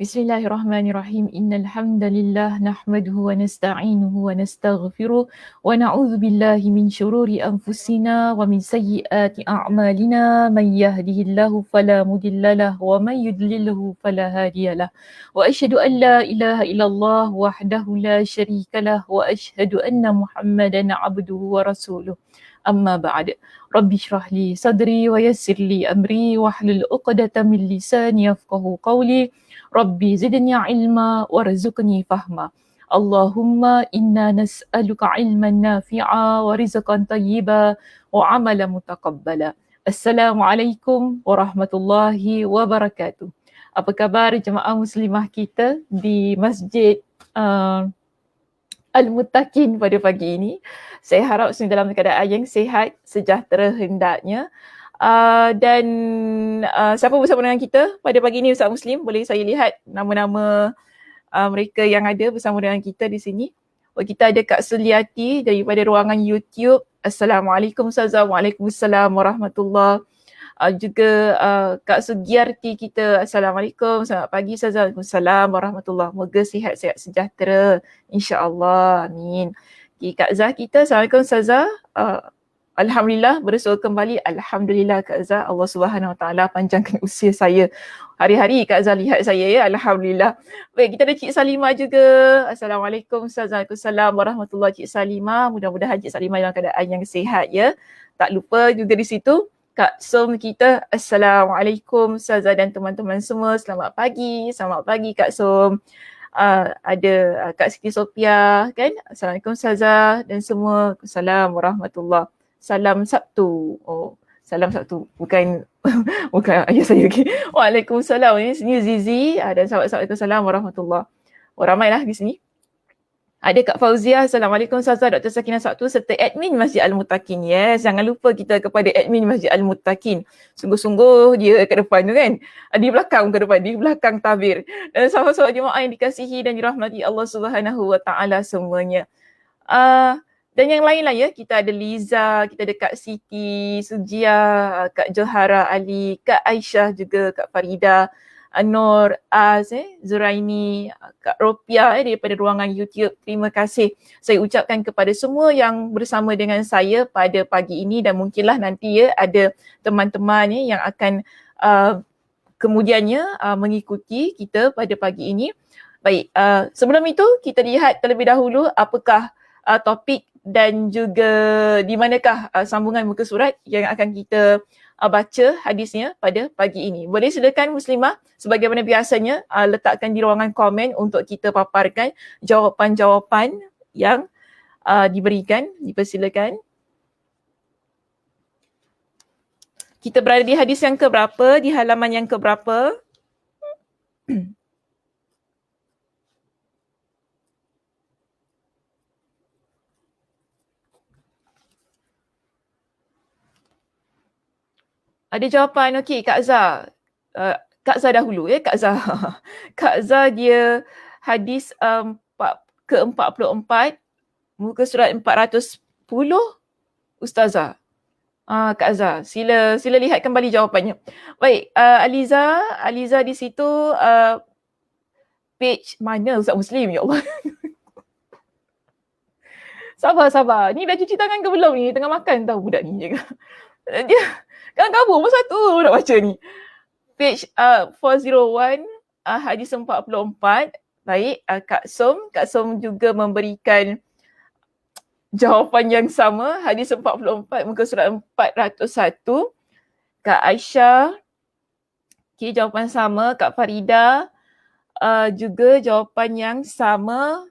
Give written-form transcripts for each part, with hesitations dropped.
Bismillahirrahmanirrahim. Innal hamdalillah nahmaduhu wa nasta'inuhu wa nastaghfiruh wa na'udzu billahi min shururi anfusina wa min sayyiati a'malina. Man yahdihillahu fala mudhillalah wa man yudlilhu fala hadiyalah. Wa asyhadu an la ilaha illallah wahdahu la syarikalah wa asyhadu anna Muhammadan 'abduhu wa rasuluh. Amma ba'd. Rabbi shrah li sadri wa yassir li amri wahlul 'uqdatam min lisani yafqahu qawli. Rabbi zidni ilma warzuqni fahma. Allahumma inna nas'aluka ilman nafi'a wa rizqan tayyiba wa amalan mutaqabbala. Assalamualaikum warahmatullahi wabarakatuh. Apa khabar jemaah muslimah kita di Masjid Al-Muttaqin pada pagi ini? Saya harap semua dalam keadaan yang sihat, sejahtera hendaknya. Dan siapa bersama dengan kita pada pagi ini Ustaz Muslim? Boleh saya lihat nama-nama mereka yang ada bersama dengan kita di sini. Kita ada Kak Suliati daripada ruangan YouTube. Assalamualaikum Ustazah. Waalaikumsalam warahmatullahi. Juga Kak Sugiarti kita. Assalamualaikum. Selamat pagi Ustazah. Waalaikumsalam warahmatullahi. Moga sihat-sihat sejahtera. InsyaAllah. Amin. Kak Zah kita. Assalamualaikum Ustazah. Alhamdulillah bersua kembali. Alhamdulillah Kak Zah. Allah Subhanahu Wa Taala panjangkan usia saya. Hari-hari Kak Zah lihat saya ya. Alhamdulillah. Baik, kita ada Cik Salimah juga. Assalamualaikum Ustazah. Waalaikumsalam warahmatullahi. Cik Salimah. Mudah-mudahan Cik Salimah dalam keadaan yang sihat ya. Tak lupa juga di situ Kak Som kita. Assalamualaikum Ustazah dan teman-teman semua. Selamat pagi. Selamat pagi Kak Som. Ada Kak Siti Sophia kan. Assalamualaikum Ustazah dan semua. Assalamualaikum warahmatullahi. Salam Sabtu. Oh, salam Sabtu. Bukan bukan ayah saya. Okay. Waalaikumsalam. Ini sini Zizi dan sahabat-sahabat. Waalaikumsalam warahmatullahi. Oh, ramailah di sini. Ada Kak Fauzia. Assalamualaikum Ustazah, Dr. Sakinah Sabtu serta admin Masjid Al-Muttaqin. Yes, jangan lupa kita kepada admin Masjid Al-Muttaqin. Sungguh-sungguh dia ke depan tu kan. Di belakang ke depan, di belakang tabir. Dan sahabat-sahabat jemaah yang dikasihi dan dirahmati Allah Subhanahu Wa Taala semuanya. Dan yang lain lah ya, kita ada Liza, kita ada Kak Siti, Sujia, Kak Johara Ali, Kak Aisyah juga, Kak Farida, Nur, Zuraini, Kak Ropia daripada ruangan YouTube. Terima kasih saya ucapkan kepada semua yang bersama dengan saya pada pagi ini dan mungkinlah nanti ya ada teman-teman yang akan kemudiannya mengikuti kita pada pagi ini. Baik, sebelum itu kita lihat terlebih dahulu apakah topik dan juga di manakah sambungan muka surat yang akan kita baca hadisnya pada pagi ini. Boleh silakan Muslimah sebagaimana biasanya letakkan di ruangan komen untuk kita paparkan jawapan-jawapan yang diberikan. Dipersilakan. Kita berada di hadis yang keberapa, di halaman yang keberapa? Ada jawapan. Okey, Kak Zah. Kak Zah dahulu ya, Kak Zah. Kak Zah dia hadis ke-44, muka surat 410, Ustazah. Kak Zah, sila lihat kembali jawapannya. Baik, Aliza di situ page mana Ustaz Muslim, ya Allah. Sabar. Ni dah cuci tangan ke belum ni? Tengah makan tahu budak ni. Dia kan kabur pun satu nak baca ni. Page 401, hadis 44. Baik, Kak Som juga memberikan jawapan yang sama. Hadis 44, muka surat 401. Kak Aisyah, okay, jawapan sama. Kak Farida juga jawapan yang sama.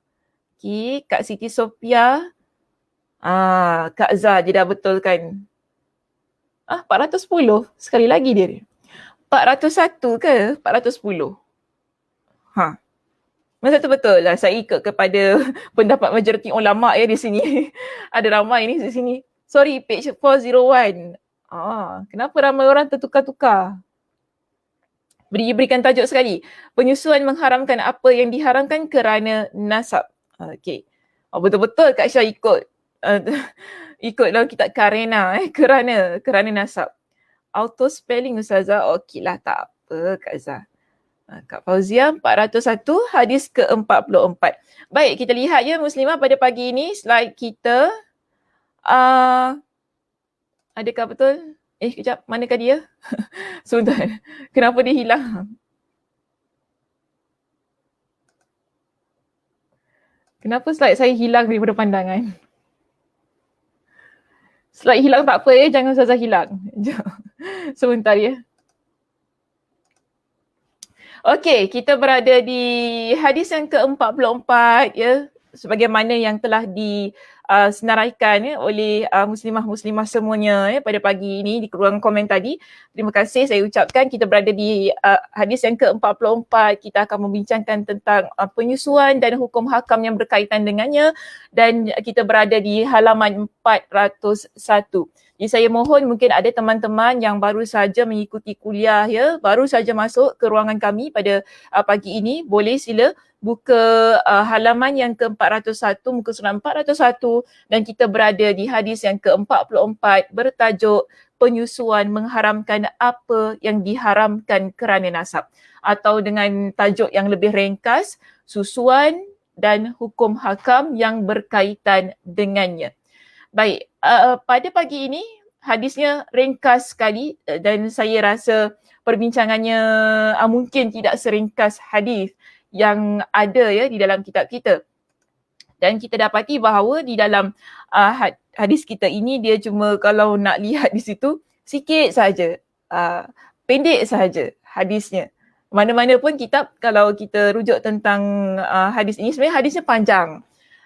Okay, Kak Siti Sophia. Kak Zah, dia dah betulkan. 410. Sekali lagi dia. 401 ke 410? Masa tu betul lah. Saya ikut kepada pendapat majoriti ulama ya di sini. Ada ramai ni di sini. Sorry, page 401. Kenapa ramai orang tertukar-tukar? Berikan tajuk sekali. Penyusuan mengharamkan apa yang diharamkan kerana nasab. Okey. Betul-betul Kak Syah ikut. Ikut dalam kitab Karena kerana nasab. Auto spelling Ustazah. Okeylah, tak apa Kak Zah. Kak Fauzia 401, hadis ke-44. Baik, kita lihat ya Muslimah pada pagi ini slide kita. Adakah betul? Kejap, manakah dia? Sebentar, kenapa dia hilang? Kenapa slide saya hilang daripada pandangan? Slide hilang tak apa jangan Ustazah hilang. Sebentar ya. Okey, kita berada di hadis yang ke-44 ya, sebagaimana yang telah disenaraikan ya oleh muslimah-muslimah semuanya ya pada pagi ini di ruang komen tadi. Terima kasih saya ucapkan. Kita berada di hadis yang ke-44. Kita akan membincangkan tentang penyusuan dan hukum hakam yang berkaitan dengannya, dan kita berada di halaman 401. Jadi saya mohon mungkin ada teman-teman yang baru saja mengikuti kuliah ya, baru saja masuk ke ruangan kami pada pagi ini, boleh sila buka halaman yang ke-401, muka surat 401, dan kita berada di hadis yang ke-44 bertajuk penyusuan mengharamkan apa yang diharamkan kerana nasab, atau dengan tajuk yang lebih ringkas, susuan dan hukum hakam yang berkaitan dengannya. Baik, pada pagi ini hadisnya ringkas sekali dan saya rasa perbincangannya mungkin tidak seringkas hadis yang ada ya di dalam kitab kita. Dan kita dapati bahawa di dalam hadis kita ini dia cuma kalau nak lihat di situ sikit saja, pendek sahaja hadisnya. Mana-mana pun kitab kalau kita rujuk tentang hadis ini, sebenarnya hadisnya panjang,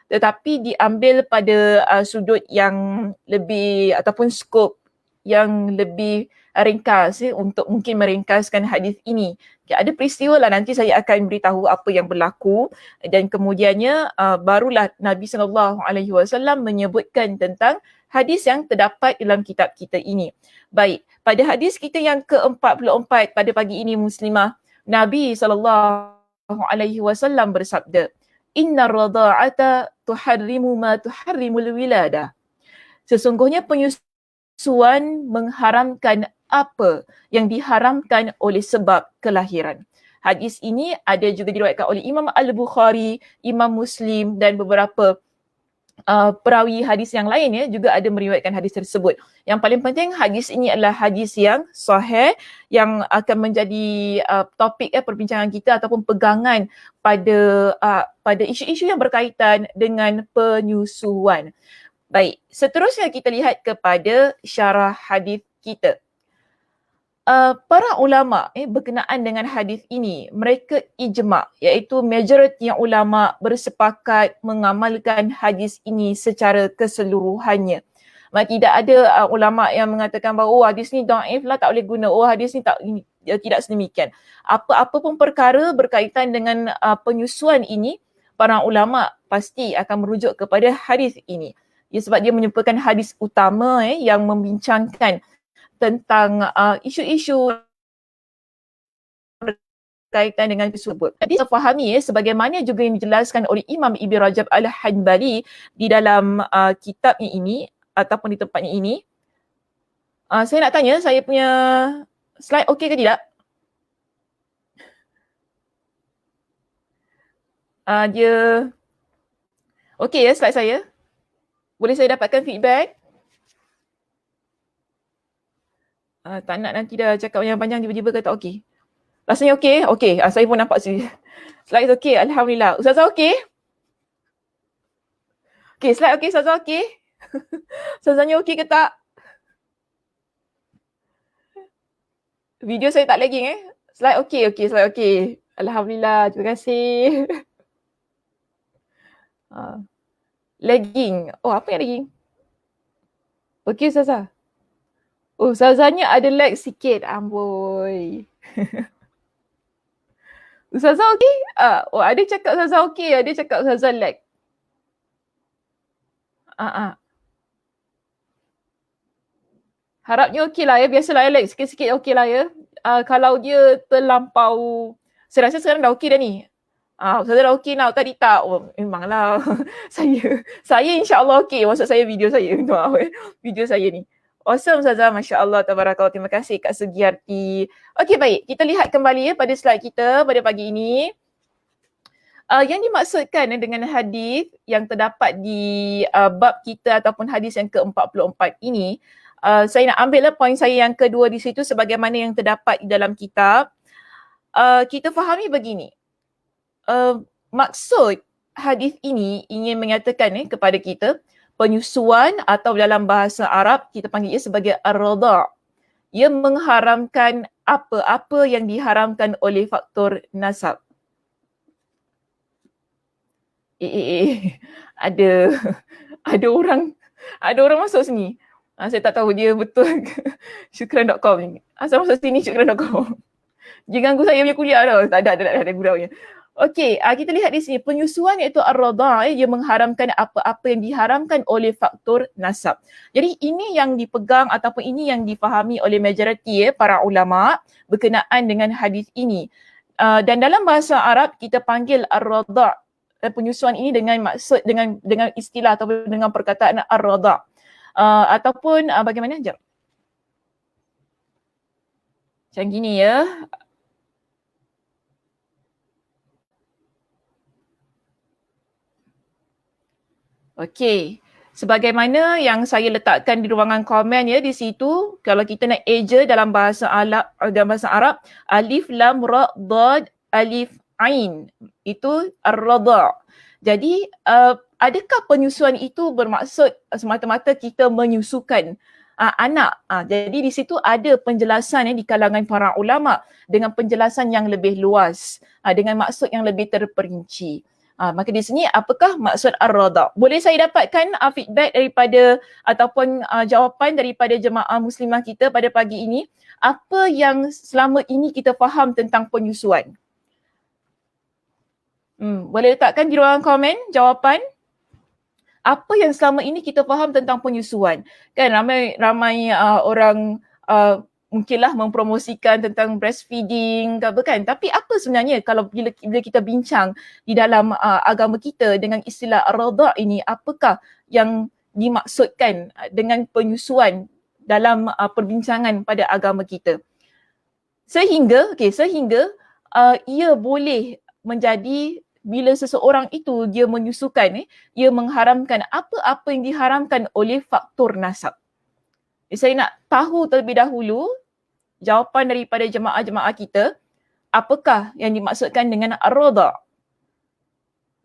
tetapi diambil pada sudut yang lebih ataupun skop yang lebih ringkas untuk mungkin meringkaskan hadis ini. Ada peristiwa lah, nanti saya akan beritahu apa yang berlaku, dan kemudiannya barulah Nabi SAW menyebutkan tentang hadis yang terdapat dalam kitab kita ini. Baik, pada hadis kita yang ke-44 pada pagi ini Muslimah, Nabi SAW bersabda, Inna radha'ata tuharrimu ma tuharrimul wilada. Sesungguhnya penyusuan mengharamkan apa yang diharamkan oleh sebab kelahiran. Hadis ini ada juga diriwayatkan oleh Imam Al-Bukhari, Imam Muslim dan beberapa perawi hadis yang lain ya juga ada meriwayatkan hadis tersebut. Yang paling penting hadis ini adalah hadis yang sahih yang akan menjadi topik perbincangan kita ataupun pegangan pada isu-isu yang berkaitan dengan penyusuan. Baik, seterusnya kita lihat kepada syarah hadis kita. Para ulama berkenaan dengan hadis ini, mereka ijma', iaitu majoriti yang ulama bersepakat mengamalkan hadis ini secara keseluruhannya. Tidak ada ulama yang mengatakan bahawa hadis ni dhaif lah, tak boleh guna, hadis ni tidak sedemikian. Apa-apa pun perkara berkaitan dengan penyusuan ini, para ulama pasti akan merujuk kepada hadis ini. Sebab dia merupakan hadis utama yang membincangkan tentang isu-isu berkaitan dengan tersebut. Jadi kita fahami sebagaimana juga yang dijelaskan oleh Imam Ibn Rajab Al-Hanbali di dalam kitabnya ini ataupun di tempatnya ini. Saya nak tanya, saya punya slide okey ke tidak? Dia okey ya slide saya? Boleh saya dapatkan feedback? Tak nak nanti dah cakap yang panjang tiba-tiba kata okey. Rasanya okey? Okey, saya pun nampak slide okey, Alhamdulillah. Ustazah okey? Okey, slide okey, Ustazah okey? Ustazahnya okey ke tak? Video saya tak lagging Slide okey, slide okey. Alhamdulillah, terima kasih. Lagging. Apa yang lagging? Okey Ustazah. Ustazahnya ada lag sikit, amboi. Ustazah okey? Ada cakap Ustazah okey, ada cakap Ustazah lag. Harapnya okey lah ya, biasalah lag sikit-sikit okey lah ya. Kalau dia terlampau, saya rasa sekarang dah okey dah ni. Ustazah dah okey now, tadi tak. Memanglah. saya insyaAllah okey, maksud saya video saya. Video saya ni. Awesome Ustazah, Masya Allah, tabarakallah. Terima kasih Kak Sugiyarti. Okey, baik. Kita lihat kembali pada slide kita pada pagi ini. Yang dimaksudkan dengan hadis yang terdapat di bab kita ataupun hadis yang ke-44 ini, saya nak ambil poin saya yang kedua di situ sebagaimana yang terdapat di dalam kitab. Kita fahami begini. Maksud hadis ini ingin menyatakan kepada kita penyusuan atau dalam bahasa Arab kita panggil ia sebagai ar-radha'. Ia mengharamkan apa-apa yang diharamkan oleh faktor nasab. Ada orang masuk sini. Saya tak tahu dia betul ke. Syukran.com ni. Asal masuk sini syukran.com. Jangan ganggu saya punya kuliah tau. Tak ada guraunya. Okey, kita lihat di sini. Penyusuan iaitu ar-radha', ia mengharamkan apa-apa yang diharamkan oleh faktor nasab. Jadi ini yang dipegang ataupun ini yang difahami oleh majoriti para ulama berkenaan dengan hadis ini. Dan dalam bahasa Arab kita panggil ar-radha', penyusuan ini dengan maksud dengan istilah ataupun dengan perkataan ar-radha'. Ataupun bagaimana? Sekejap. Macam gini ya. Okey. Sebagaimana yang saya letakkan di ruangan komen ya di situ, kalau kita nak eja dalam bahasa Arab, alif lam ra dad alif ain, itu ar-radha'. Jadi adakah penyusuan itu bermaksud semata-mata kita menyusukan anak? Jadi di situ ada penjelasan di kalangan para ulama dengan penjelasan yang lebih luas, dengan maksud yang lebih terperinci. Maka di sini apakah maksud ar-radha'? Boleh saya dapatkan feedback daripada ataupun jawapan daripada jemaah muslimah kita pada pagi ini, apa yang selama ini kita faham tentang penyusuan? Boleh letakkan di ruangan komen jawapan. Apa yang selama ini kita faham tentang penyusuan? Kan ramai orang mungkinlah mempromosikan tentang breastfeeding ke apa kan. Tapi apa sebenarnya kalau bila kita bincang di dalam agama kita dengan istilah ar-radha' ini, apakah yang dimaksudkan dengan penyusuan dalam perbincangan pada agama kita? Sehingga ia boleh menjadi bila seseorang itu dia menyusukan, ia mengharamkan apa-apa yang diharamkan oleh faktor nasab. Saya nak tahu terlebih dahulu jawapan daripada jemaah-jemaah kita, apakah yang dimaksudkan dengan ar-radha'?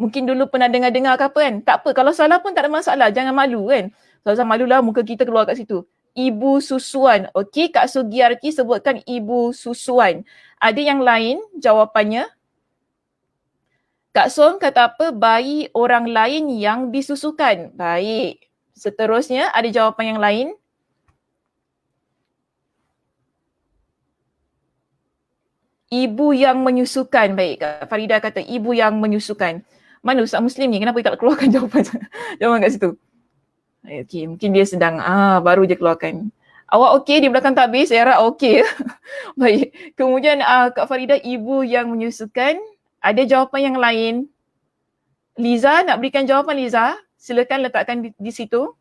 Mungkin dulu pernah dengar-dengar ke apa kan? Tak apa, kalau salah pun tak ada masalah, jangan malu kan. Kalau malulah muka kita keluar kat situ. Ibu susuan. Okey, Kak Sugiyarti sebutkan ibu susuan. Ada yang lain jawapannya? Kak Som kata apa? Bayi orang lain yang disusukan. Baik. Seterusnya ada jawapan yang lain? Ibu yang menyusukan. Baik, Kak Farida kata ibu yang menyusukan. Mana Ustaz Muslim ni? Kenapa dia tak keluarkan jawapan kat situ? Okey, mungkin dia sedang baru je keluarkan. Awak okey di belakang tabir? Saya harap okey. Baik. Kemudian Kak Farida, ibu yang menyusukan. Ada jawapan yang lain? Liza, nak berikan jawapan Liza? Silakan letakkan di situ.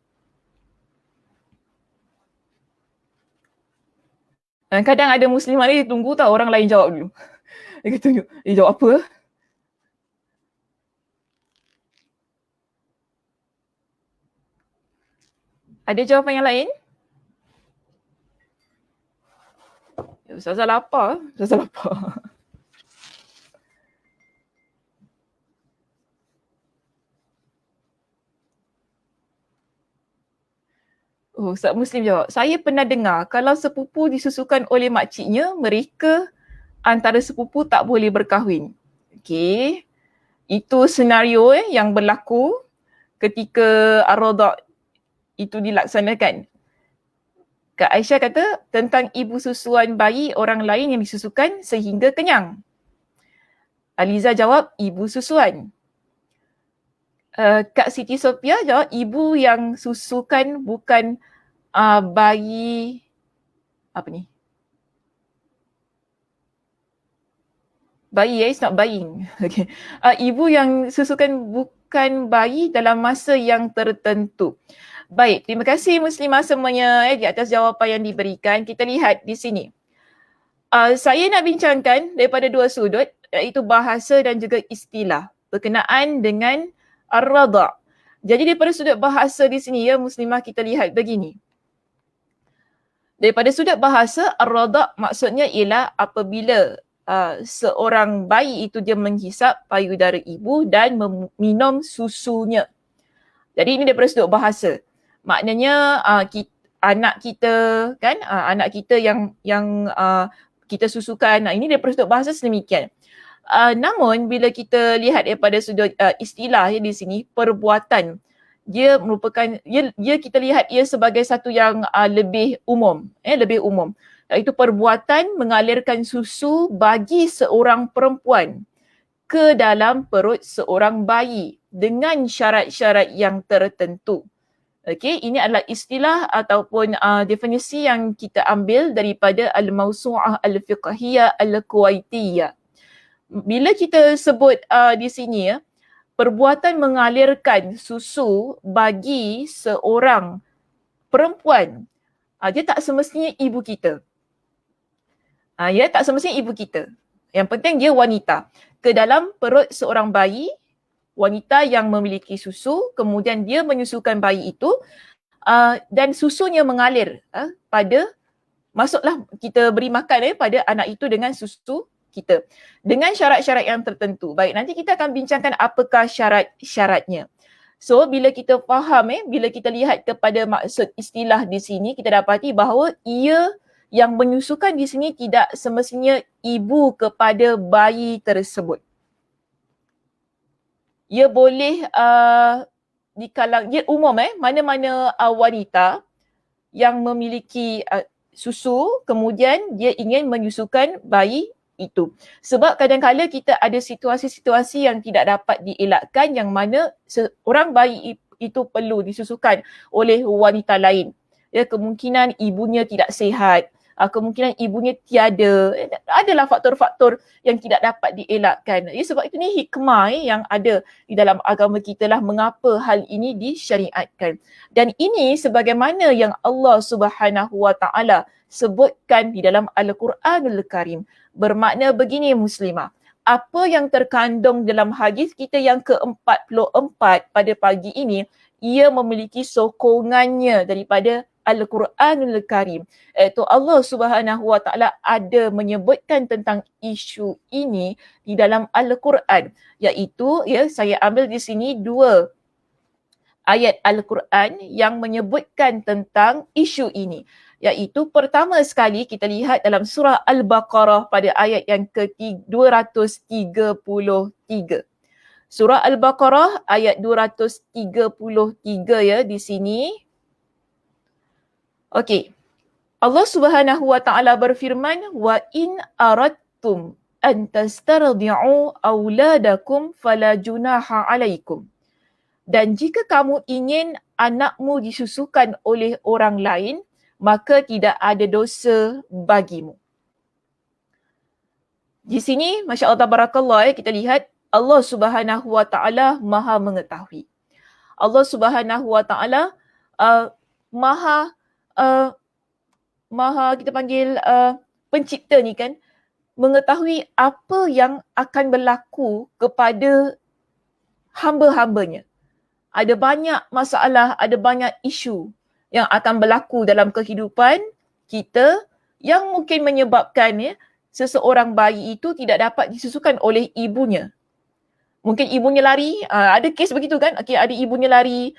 Kadang ada muslimah ni tunggu tau orang lain jawab dulu. Dia kata, jawab apa? Ada jawapan yang lain? Ustazah lapar. Ustaz Muslim jawab, saya pernah dengar kalau sepupu disusukan oleh makciknya, mereka antara sepupu tak boleh berkahwin. Okey. Itu senario yang berlaku ketika ar-radha' itu dilaksanakan. Kak Aisyah kata tentang ibu susuan bayi orang lain yang disusukan sehingga kenyang. Aliza jawab ibu susuan. Kak Siti Sophia jawab ibu yang susukan bukan bayi apa ni? Bayi it's not buying. Okay. Ibu yang susukan bukan bayi dalam masa yang tertentu. Baik, terima kasih muslimah semuanya di atas jawapan yang diberikan. Kita lihat di sini. Saya nak bincangkan daripada dua sudut, iaitu bahasa dan juga istilah berkenaan dengan ar-radha'. Jadi daripada sudut bahasa di sini ya muslimah, kita lihat begini. Daripada sudut bahasa, ar-radha' maksudnya ialah apabila seorang bayi itu dia menghisap payudara ibu dan meminum susunya. Jadi ini daripada sudut bahasa. Maknanya anak kita kan, anak kita yang kita susukan, ini daripada sudut bahasa sedemikian. Namun bila kita lihat daripada sudut istilah ya di sini, perbuatan, dia merupakan, dia kita lihat ia sebagai satu yang lebih umum, lebih umum. Iaitu perbuatan mengalirkan susu bagi seorang perempuan ke dalam perut seorang bayi dengan syarat-syarat yang tertentu. Okey, ini adalah istilah ataupun definisi yang kita ambil daripada Al-Mawsu'ah Al-Fiqhiyah Al-Kuwaitiyah. Bila kita sebut di sini ya, perbuatan mengalirkan susu bagi seorang perempuan, dia tak semestinya ibu kita. Ya, tak semestinya ibu kita. Yang penting dia wanita. Ke dalam perut seorang bayi, wanita yang memiliki susu, kemudian dia menyusukan bayi itu dan susunya mengalir masuklah kita beri makan pada anak itu dengan susu kita. Dengan syarat-syarat yang tertentu. Baik, nanti kita akan bincangkan apakah syarat-syaratnya. So, bila kita faham, bila kita lihat kepada maksud istilah di sini, kita dapati bahawa ia yang menyusukan di sini tidak semestinya ibu kepada bayi tersebut. Ia boleh di kalangan, dia umum mana-mana wanita yang memiliki susu, kemudian dia ingin menyusukan bayi itu. Sebab kadang-kadang kita ada situasi-situasi yang tidak dapat dielakkan, yang mana seorang bayi itu perlu disusukan oleh wanita lain. Ya, kemungkinan ibunya tidak sihat, kemungkinan ibunya tiada, adalah faktor-faktor yang tidak dapat dielakkan. Ya, sebab itu ni hikmah yang ada di dalam agama kita lah mengapa hal ini disyariatkan. Dan ini sebagaimana yang Allah Subhanahu Wa Taala sebutkan di dalam Al-Quranul Karim. Bermakna begini muslimah, apa yang terkandung dalam hadis kita yang ke-44 pada pagi ini, ia memiliki sokongannya daripada Al-Quranul Karim. Iaitu Allah Subhanahu Wa Taala ada menyebutkan tentang isu ini di dalam Al-Quran. Iaitu, ya, saya ambil di sini dua ayat Al-Quran yang menyebutkan tentang isu ini. Iaitu pertama sekali kita lihat dalam surah Al-Baqarah pada ayat yang ke-233. Surah Al-Baqarah ayat 233 ya di sini. Okey. Allah Subhanahu Wa Taala berfirman, wa in aradtum an tastardi'u auladakum fala junaha alaikum. Dan jika kamu ingin anakmu disusukan oleh orang lain, maka tidak ada dosa bagimu. Di sini, Masya Allah Tabarakallah, kita lihat Allah Subhanahu Wa Taala maha mengetahui. Allah Subhanahu Wa Taala maha kita panggil pencipta ni kan, mengetahui apa yang akan berlaku kepada hamba-hambanya. Ada banyak masalah, ada banyak isu yang akan berlaku dalam kehidupan kita yang mungkin menyebabkan seseorang bayi itu tidak dapat disusukan oleh ibunya. Mungkin ibunya lari, ada kes begitu kan, ada ibunya lari,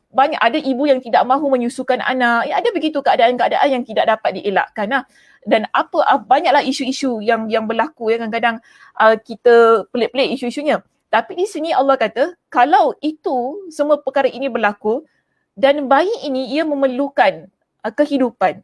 banyak ada ibu yang tidak mahu menyusukan anak, ada begitu keadaan-keadaan yang tidak dapat dielakkan. Dan banyaklah isu-isu yang berlaku, kadang-kadang kita pelik-pelik isu-isunya. Tapi di sini Allah kata, kalau itu semua perkara ini berlaku dan bayi ini ia memerlukan kehidupan.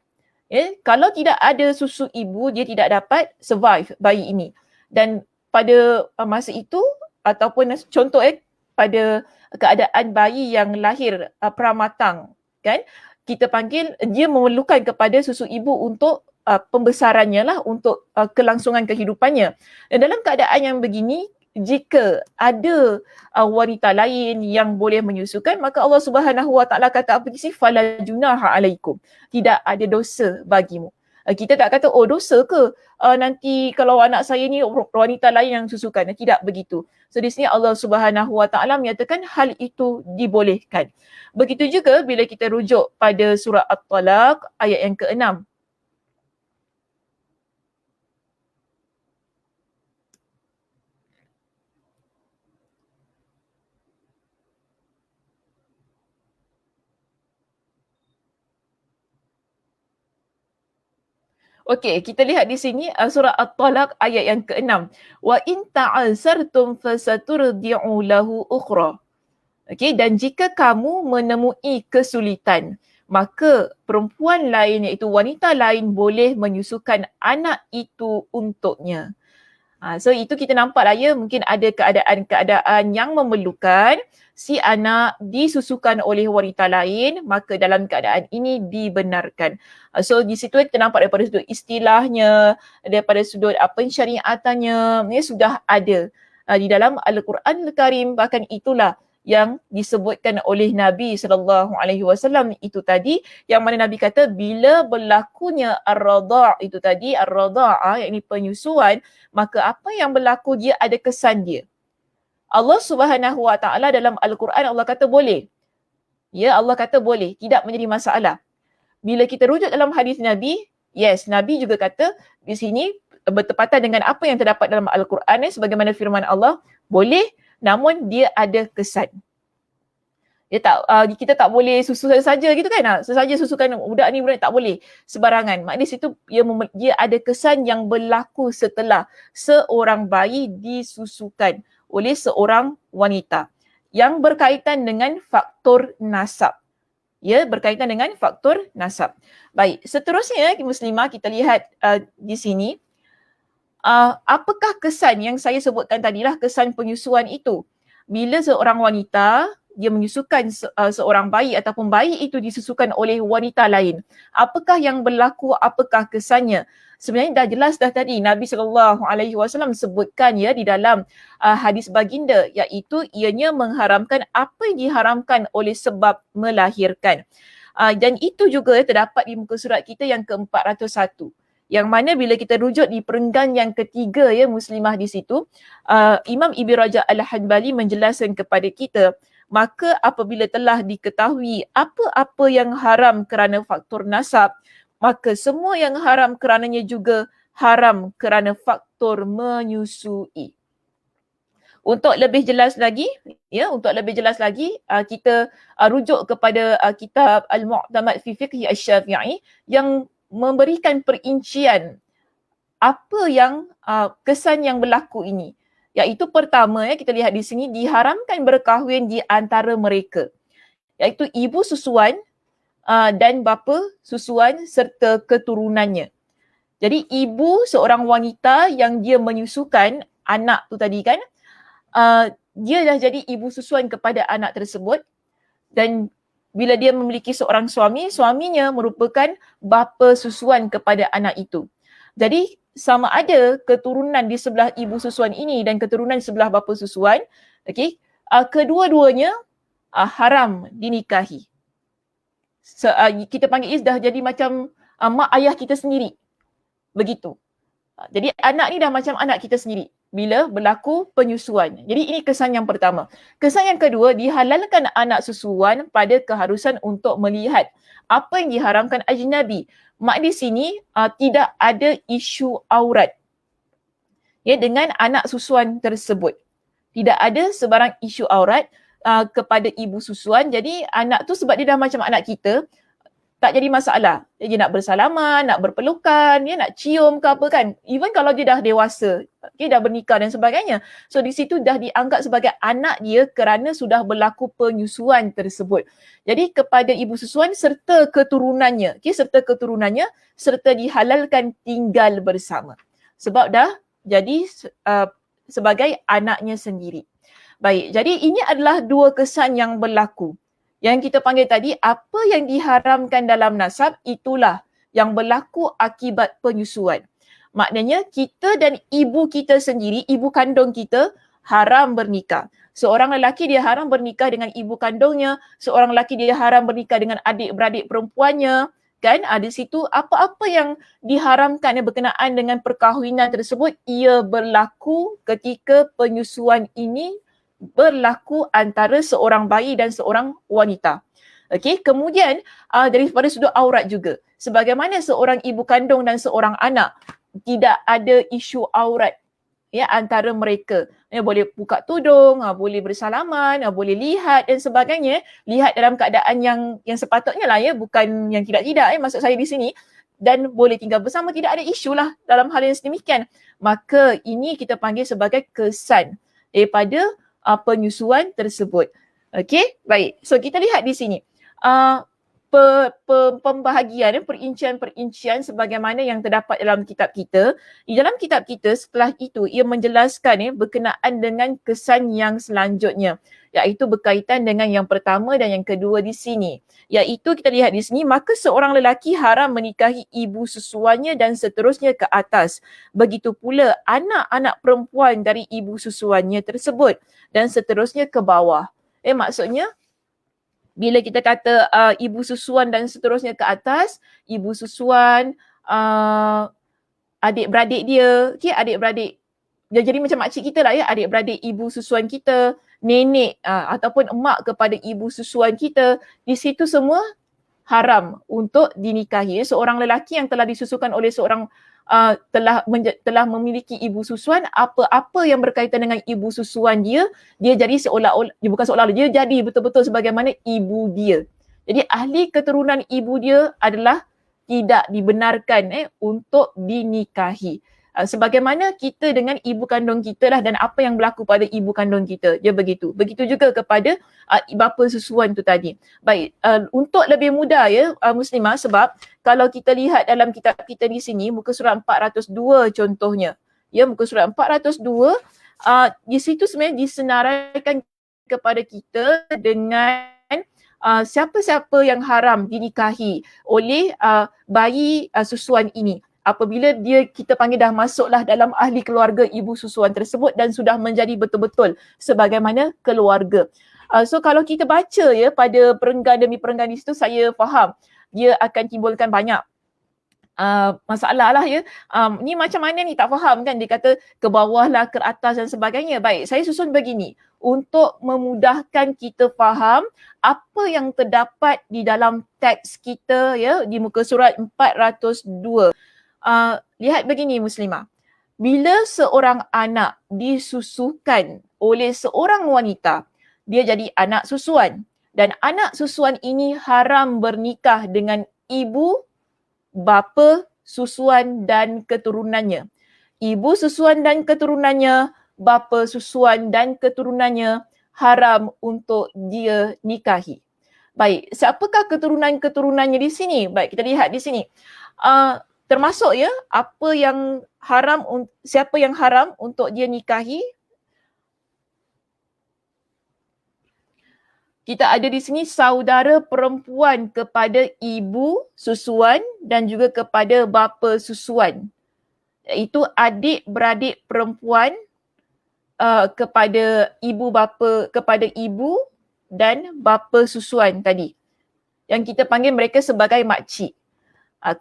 Kalau tidak ada susu ibu, dia tidak dapat survive bayi ini. Dan pada masa itu, ataupun contoh pada keadaan bayi yang lahir pramatang, kan, kita panggil dia memerlukan kepada susu ibu untuk pembesarannya lah, untuk kelangsungan kehidupannya. Dan dalam keadaan yang begini, jika ada wanita lain yang boleh menyusukan, maka Allah Subhanahu Wa Taala kata apa di sini? Fala junaha alaikum. Tidak ada dosa bagimu. Kita tak kata, oh dosa ke nanti kalau anak saya ni wanita lain yang susukan. Tidak begitu. So di sini Allah Subhanahu Wa Taala menyatakan hal itu dibolehkan. Begitu juga bila kita rujuk pada surah At-Talaq ayat yang ke-6. Okey, kita lihat di sini surah At-Talaq ayat yang ke-6. Wa in ta'asartum fasaturdi'u lahu ukhra. Okey, dan jika kamu menemui kesulitan, maka perempuan lain iaitu wanita lain boleh menyusukan anak itu untuknya. So itu kita nampak lah ya, mungkin ada keadaan-keadaan yang memerlukan si anak disusukan oleh wanita lain, maka dalam keadaan ini dibenarkan. So di situ kita nampak daripada sudut istilahnya, daripada sudut pensyariatannya, sudah ada di dalam Al-Quran Al-Karim. Bahkan itulah yang disebutkan oleh Nabi SAW itu tadi, yang mana Nabi kata bila berlakunya ar-radha' itu tadi, ar-radha'ah yakni penyusuan, maka apa yang berlaku dia ada kesan dia. Allah Subhanahu Wa Taala dalam Al-Quran Allah kata boleh. Ya, Allah kata boleh, tidak menjadi masalah. Bila kita rujuk dalam hadis Nabi, yes, Nabi juga kata di sini bertepatan dengan apa yang terdapat dalam Al-Quran sebagaimana firman Allah, boleh namun dia ada kesan. Dia tak, kita tak boleh susu saja gitu kan. Sesaja susukan budak ni tak boleh sembarangan. Maknanya situ dia ada kesan yang berlaku setelah seorang bayi disusukan oleh seorang wanita yang berkaitan dengan faktor nasab. Ya, berkaitan dengan faktor nasab. Baik, seterusnya Muslimah kita lihat di sini. Apakah kesan yang saya sebutkan tadilah, kesan penyusuan itu? Bila seorang wanita dia menyusukan seorang bayi ataupun bayi itu disusukan oleh wanita lain, apakah yang berlaku, apakah kesannya? Sebenarnya dah jelas dah tadi Nabi SAW sebutkan ya di dalam hadis baginda, iaitu ianya mengharamkan apa yang diharamkan oleh sebab melahirkan. Dan itu juga terdapat di muka surat kita yang ke-401. Yang mana bila kita rujuk di perenggan yang ketiga ya Muslimah di situ, Imam Ibn Rajab Al-Hanbali menjelaskan kepada kita, maka apabila telah diketahui apa-apa yang haram kerana faktor nasab, maka semua yang haram kerananya juga haram kerana faktor menyusui. Untuk lebih jelas lagi, kita rujuk kepada kitab Al-Mu'tamad fi Fiqh Asy-Syafi'i yang memberikan perincian apa yang kesan yang berlaku ini. Iaitu pertama kita lihat di sini, diharamkan berkahwin di antara mereka. Iaitu ibu susuan dan bapa susuan serta keturunannya. Jadi ibu seorang wanita yang dia menyusukan anak tu tadi kan, dia dah jadi ibu susuan kepada anak tersebut, dan bila dia memiliki seorang suami, suaminya merupakan bapa susuan kepada anak itu. Jadi sama ada keturunan di sebelah ibu susuan ini dan keturunan di sebelah bapa susuan, kedua-duanya haram dinikahi. Kita panggil dah jadi macam mak ayah kita sendiri. Begitu. Jadi anak ni dah macam anak kita sendiri bila berlaku penyusuan. Jadi ini kesan yang pertama. Kesan yang kedua, dihalalkan anak susuan pada keharusan untuk melihat apa yang diharamkan ajnabi. Mak di sini tidak ada isu aurat ya dengan anak susuan tersebut. Tidak ada sebarang isu aurat kepada ibu susuan. Jadi anak tu sebab dia dah macam anak kita, tak jadi masalah. Dia nak bersalaman, nak berpelukan, dia nak cium ke apa kan. Even kalau dia dah dewasa, dah bernikah dan sebagainya. So di situ dah dianggap sebagai anak dia kerana sudah berlaku penyusuan tersebut. Jadi kepada ibu susuan serta keturunannya, serta dihalalkan tinggal bersama. Sebab dah jadi sebagai anaknya sendiri. Baik, jadi ini adalah dua kesan yang berlaku. Yang kita panggil tadi, apa yang diharamkan dalam nasab, itulah yang berlaku akibat penyusuan. Maknanya kita dan ibu kita sendiri, ibu kandung kita, haram bernikah. Seorang lelaki dia haram bernikah dengan ibu kandungnya, seorang lelaki dia haram bernikah dengan adik-beradik perempuannya, kan? Di situ apa-apa yang diharamkan berkenaan dengan perkahwinan tersebut, ia berlaku ketika penyusuan ini berlaku antara seorang bayi dan seorang wanita. Okey, kemudian daripada sudut aurat juga. Sebagaimana seorang ibu kandung dan seorang anak tidak ada isu aurat ya antara mereka. Ya, boleh buka tudung, boleh bersalaman, boleh lihat dan sebagainya. Lihat dalam keadaan yang sepatutnya lah ya, bukan yang tidak-tidak maksud saya di sini. Dan boleh tinggal bersama, tidak ada isu lah dalam hal yang sedemikian. Maka ini kita panggil sebagai kesan daripada penyusuan tersebut. Okey, baik. So kita lihat di sini. Pembahagian, perincian-perincian sebagaimana yang terdapat dalam kitab kita. Di dalam kitab kita setelah itu ia menjelaskan berkenaan dengan kesan yang selanjutnya, iaitu berkaitan dengan yang pertama dan yang kedua di sini. Iaitu kita lihat di sini, maka seorang lelaki haram menikahi ibu susuannya dan seterusnya ke atas. Begitu pula anak-anak perempuan dari ibu susuannya tersebut dan seterusnya ke bawah. Maksudnya bila kita kata ibu susuan dan seterusnya ke atas, ibu susuan, adik-beradik dia, adik-beradik, dia jadi macam makcik kita lah ya, adik-beradik ibu susuan kita, nenek ataupun emak kepada ibu susuan kita, di situ semua haram untuk dinikahi. Seorang lelaki yang telah disusukan oleh seorang telah memiliki ibu susuan, apa-apa yang berkaitan dengan ibu susuan dia jadi seolah-olah, bukan seolah-olah, dia jadi betul-betul sebagaimana ibu dia. Jadi ahli keturunan ibu dia adalah tidak dibenarkan untuk dinikahi. Sebagaimana kita dengan ibu kandung kita lah dan apa yang berlaku pada ibu kandung kita. Dia begitu. Begitu juga kepada bapa susuan tu tadi. Baik, untuk lebih mudah ya Muslimah, sebab kalau kita lihat dalam kitab kita di sini, muka surat 402 contohnya. Ya, muka surat 402, di situ sebenarnya disenaraikan kepada kita dengan siapa-siapa yang haram dinikahi oleh bayi susuan ini. Apabila kita panggil dah masuklah dalam ahli keluarga ibu susuan tersebut dan sudah menjadi betul-betul sebagaimana keluarga. So kalau kita baca ya pada perenggan demi perenggan di situ, saya faham dia akan timbulkan banyak masalah lah ya. Ni macam mana ni, tak faham kan, dia kata ke bawah lah, ke atas dan sebagainya. Baik, saya susun begini untuk memudahkan kita faham apa yang terdapat di dalam teks kita ya di muka surat 402. Lihat begini Muslimah, bila seorang anak disusukan oleh seorang wanita, dia jadi anak susuan, dan anak susuan ini haram bernikah dengan ibu, bapa susuan dan keturunannya. Ibu susuan dan keturunannya, bapa susuan dan keturunannya haram untuk dia nikahi. Baik, siapakah keturunan-keturunannya di sini? Baik, kita lihat di sini. Termasuk ya apa yang haram, siapa yang haram untuk dia nikahi. Kita ada di sini saudara perempuan kepada ibu susuan dan juga kepada bapa susuan. Iaitu adik-beradik perempuan kepada ibu bapa, kepada ibu dan bapa susuan tadi. Yang kita panggil mereka sebagai makcik.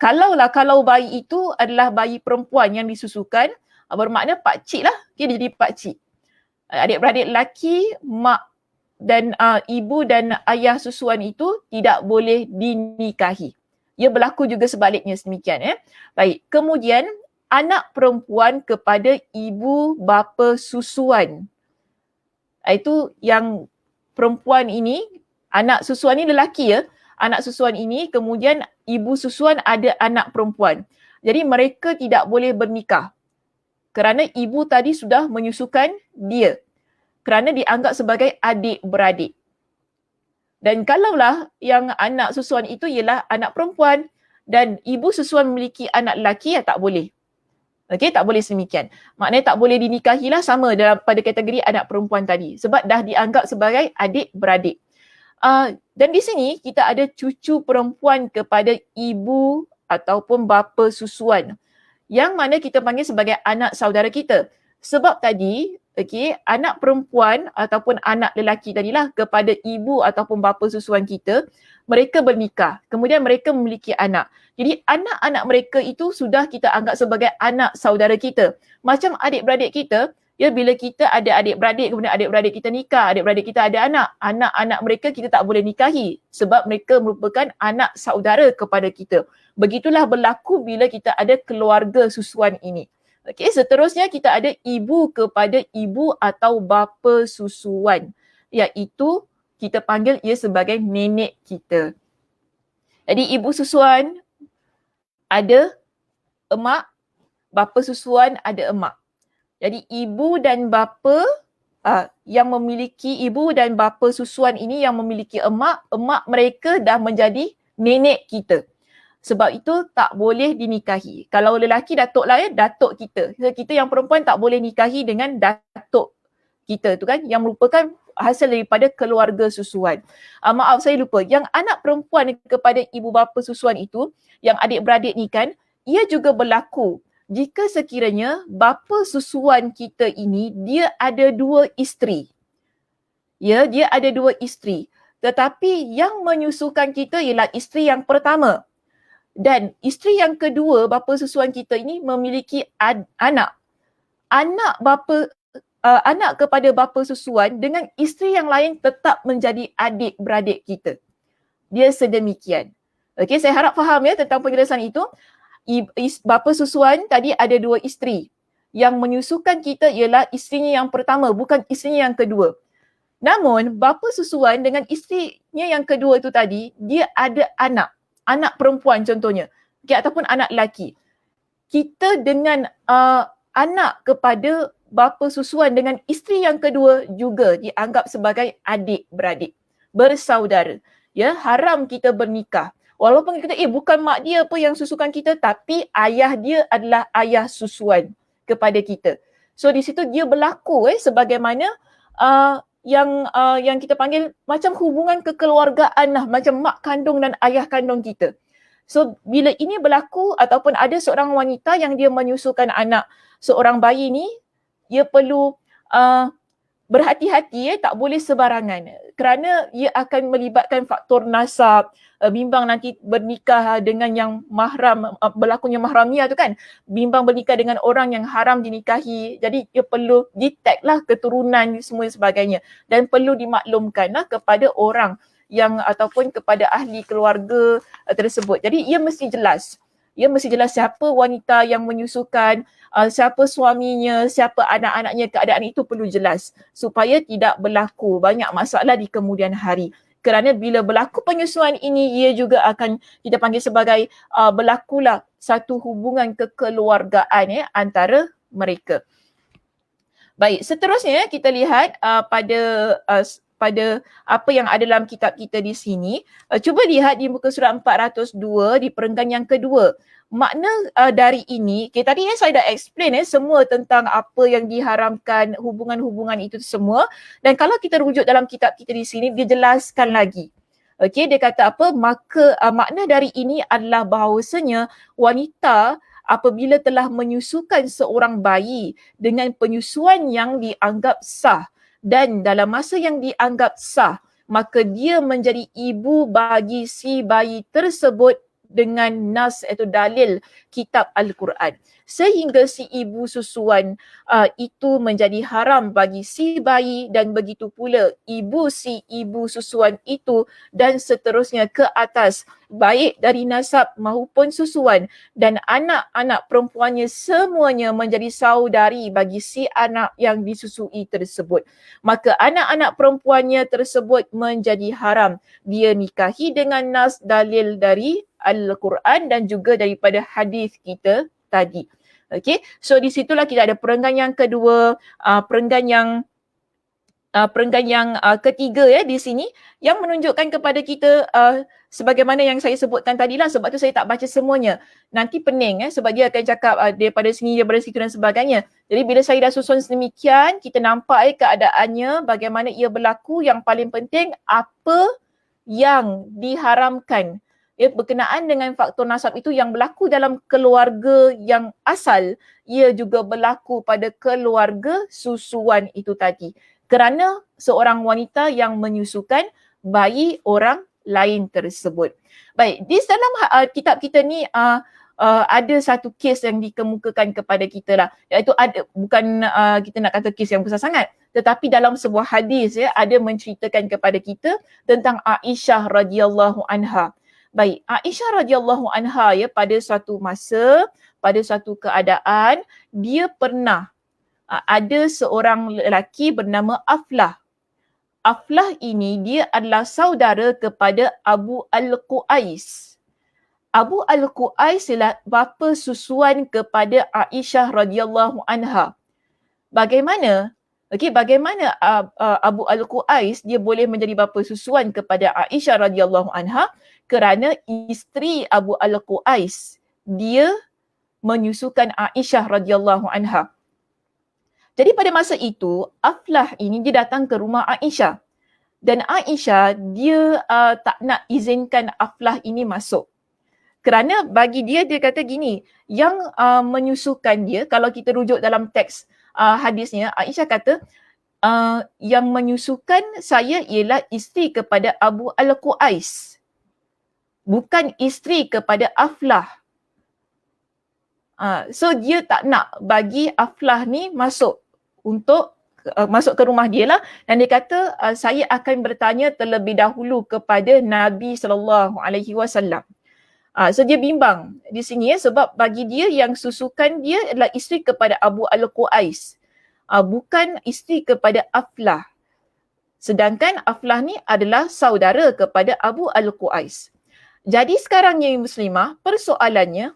Kalau bayi itu adalah bayi perempuan yang disusukan, bermakna pakcik lah, dia jadi pakcik. Adik-beradik lelaki, mak dan ibu dan ayah susuan itu tidak boleh dinikahi. Ia berlaku juga sebaliknya sedemikian. Baik, kemudian anak perempuan kepada ibu bapa susuan. Itu yang perempuan ini, anak susuan ini lelaki ya. Anak susuan ini, kemudian ibu susuan ada anak perempuan. Jadi mereka tidak boleh bernikah kerana ibu tadi sudah menyusukan dia, kerana dianggap sebagai adik-beradik. Dan kalaulah yang anak susuan itu ialah anak perempuan dan ibu susuan memiliki anak lelaki, ya tak boleh. Okey, tak boleh sedemikian. Maknanya tak boleh dinikahilah sama pada kategori anak perempuan tadi sebab dah dianggap sebagai adik-beradik. Dan di sini kita ada cucu perempuan kepada ibu ataupun bapa susuan yang mana kita panggil sebagai anak saudara kita. Sebab tadi okey, anak perempuan ataupun anak lelaki tadilah kepada ibu ataupun bapa susuan kita, mereka bernikah. Kemudian mereka memiliki anak. Jadi anak-anak mereka itu sudah kita anggap sebagai anak saudara kita. Macam adik-beradik kita, ya, bila kita ada adik-beradik, kemudian adik-beradik kita nikah, adik-beradik kita ada anak, anak-anak mereka kita tak boleh nikahi sebab mereka merupakan anak saudara kepada kita. Begitulah berlaku bila kita ada keluarga susuan ini. Okey, seterusnya kita ada ibu kepada ibu atau bapa susuan, iaitu kita panggil ia sebagai nenek kita. Jadi ibu susuan ada emak, bapa susuan ada emak. Jadi ibu dan bapa yang memiliki ibu dan bapa susuan ini yang memiliki emak mereka dah menjadi nenek kita. Sebab itu tak boleh dinikahi. Kalau lelaki datuk lah ya, datuk kita. Kita yang perempuan tak boleh nikahi dengan datuk kita tu kan, yang merupakan hasil daripada keluarga susuan. Maaf saya lupa, yang anak perempuan kepada ibu bapa susuan itu, yang adik-beradik ni kan, ia juga berlaku jika sekiranya bapa susuan kita ini dia ada 2 isteri. Ya, dia ada 2 isteri. Tetapi yang menyusukan kita ialah isteri yang pertama. Dan isteri yang kedua, bapa susuan kita ini memiliki anak. Anak kepada bapa susuan dengan isteri yang lain tetap menjadi adik-beradik kita. Dia sedemikian. Okey, saya harap faham ya tentang penjelasan itu. Bapa susuan tadi ada 2 isteri. Yang menyusukan kita ialah isterinya yang pertama, bukan isterinya yang kedua. Namun, bapa susuan dengan isterinya yang kedua itu tadi, dia ada anak perempuan contohnya, okay, ataupun anak lelaki. Kita dengan anak kepada bapa susuan dengan isteri yang kedua juga dianggap sebagai adik-beradik, bersaudara. Ya, haram kita bernikah. Walaupun kita bukan mak dia apa yang susukan kita, tapi ayah dia adalah ayah susuan kepada kita. So di situ dia berlaku sebagaimana yang kita panggil macam hubungan kekeluargaan lah, macam mak kandung dan ayah kandung kita. So bila ini berlaku ataupun ada seorang wanita yang dia menyusukan anak seorang bayi ni, ia perlu berhati-hati, tak boleh sebarangan kerana ia akan melibatkan faktor nasab, bimbang nanti bernikah dengan yang mahram, berlakunya mahramiyah tu kan, bimbang bernikah dengan orang yang haram dinikahi, jadi ia perlu detect lah keturunan semua sebagainya dan perlu dimaklumkan lah kepada orang yang ataupun kepada ahli keluarga tersebut. Jadi ia mesti jelas. Ia mesti jelas siapa wanita yang menyusukan, siapa suaminya, siapa anak-anaknya, keadaan itu perlu jelas supaya tidak berlaku banyak masalah di kemudian hari. Kerana bila berlaku penyusuan ini, ia juga akan kita panggil sebagai berlakulah satu hubungan kekeluargaan antara mereka. Baik, seterusnya kita lihat pada apa yang ada dalam kitab kita di sini. Cuba lihat di muka surat 402 di perenggan yang kedua. Makna dari ini, tadi saya dah explain semua tentang apa yang diharamkan, hubungan-hubungan itu semua. Dan kalau kita rujuk dalam kitab kita di sini, dia jelaskan lagi. Okey, dia kata apa? Makna dari ini adalah bahawasanya wanita apabila telah menyusukan seorang bayi dengan penyusuan yang dianggap sah, dan dalam masa yang dianggap sah, maka dia menjadi ibu bagi si bayi tersebut dengan nas atau dalil kitab Al-Quran. Sehingga si ibu susuan itu menjadi haram bagi si bayi dan begitu pula si ibu susuan itu dan seterusnya ke atas, baik dari nasab maupun susuan, dan anak-anak perempuannya semuanya menjadi saudari bagi si anak yang disusui tersebut. Maka anak-anak perempuannya tersebut menjadi haram dia nikahi dengan nas dalil dari Al-Quran dan juga daripada hadis kita tadi. Okey, so di situlah kita ada perenggan yang kedua, perenggan yang ketiga di sini yang menunjukkan kepada kita sebagaimana yang saya sebutkan tadilah, sebab tu saya tak baca semuanya. Nanti pening sebab dia akan cakap daripada sini, daripada situ dan sebagainya. Jadi bila saya dah susun sedemikian, kita nampak keadaannya, bagaimana ia berlaku. Yang paling penting apa yang diharamkan ya, berkenaan dengan faktor nasab itu yang berlaku dalam keluarga yang asal, ia juga berlaku pada keluarga susuan itu tadi. Kerana seorang wanita yang menyusukan bayi orang lain tersebut. Baik, di dalam kitab kita ni ada satu kes yang dikemukakan kepada kita lah, iaitu ada, bukan kita nak kata kes yang besar sangat, tetapi dalam sebuah hadis ya, ada menceritakan kepada kita tentang Aisyah radhiyallahu anha. Baik, Aisyah radhiyallahu anha ya, pada suatu masa, pada suatu keadaan, dia pernah ada seorang lelaki bernama Aflah. Aflah ini dia adalah saudara kepada Abu Al-Qu'ais. Abu Al-Qu'ais ialah bapa susuan kepada Aisyah radhiyallahu anha. Bagaimana? Okey, bagaimana Abu Al-Qu'ais dia boleh menjadi bapa susuan kepada Aisyah radhiyallahu anha? Kerana isteri Abu Al-Qu'ais dia menyusukan Aisyah radhiyallahu anha. Jadi pada masa itu, Aflah ini dia datang ke rumah Aisyah. Dan Aisyah dia tak nak izinkan Aflah ini masuk. Kerana bagi dia, dia kata gini, yang menyusukan dia, kalau kita rujuk dalam teks hadisnya, Aisyah kata, yang menyusukan saya ialah isteri kepada Abu Al-Qu'ais. Bukan isteri kepada Aflah. So dia tak nak bagi Aflah ni masuk untuk masuk ke rumah dia lah, dan dia kata saya akan bertanya terlebih dahulu kepada Nabi SAW. So dia bimbang di sini ya, sebab bagi dia yang susukan dia adalah isteri kepada Abu Al-Qu'ais, bukan isteri kepada Aflah. Sedangkan Aflah ni adalah saudara kepada Abu Al-Qu'ais. Jadi sekarang yang muslimah, persoalannya,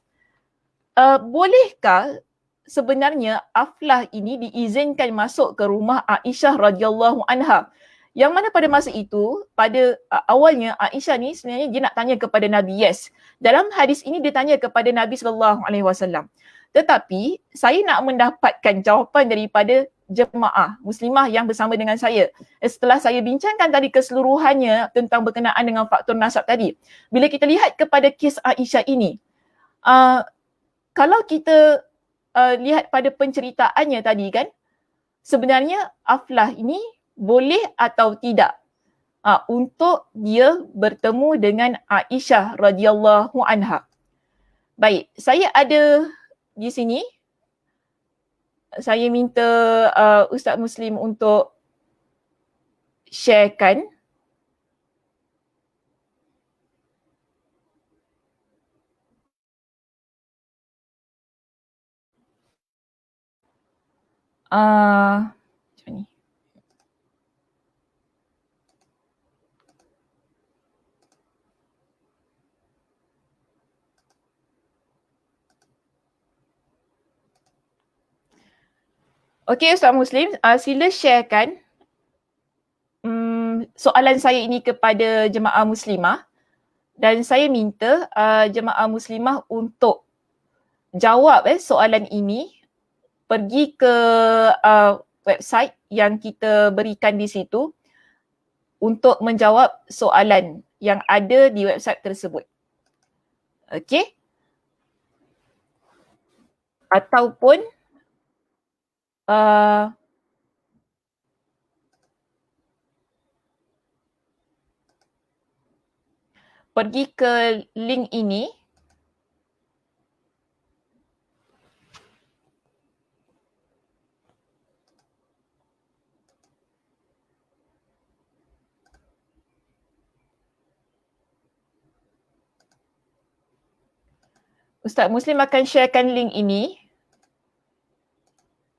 bolehkah sebenarnya Aflah ini diizinkan masuk ke rumah Aisyah radhiyallahu anha? Yang mana pada masa itu, pada awalnya Aisyah ni sebenarnya dia nak tanya kepada Nabi, yes. Dalam hadis ini dia tanya kepada Nabi SAW. Tetapi saya nak mendapatkan jawapan daripada jemaah muslimah yang bersama dengan saya. Setelah saya bincangkan tadi keseluruhannya tentang berkenaan dengan faktor nasab tadi, bila kita lihat kepada kes Aisyah ini, kalau kita lihat pada penceritaannya tadi kan, sebenarnya Aflah ini boleh atau tidak untuk dia bertemu dengan Aisyah radhiyallahu anha. Baik, saya ada di sini, saya minta Ustaz Muslim untuk sharekan. Macam ni. Okey Ustaz Muslim, sila sharekan soalan saya ini kepada jemaah muslimah, dan saya minta jemaah muslimah untuk jawab soalan ini, pergi ke website yang kita berikan di situ untuk menjawab soalan yang ada di website tersebut. Okey? Ataupun pergi ke link ini. Ustaz Muslim akan sharekan link ini.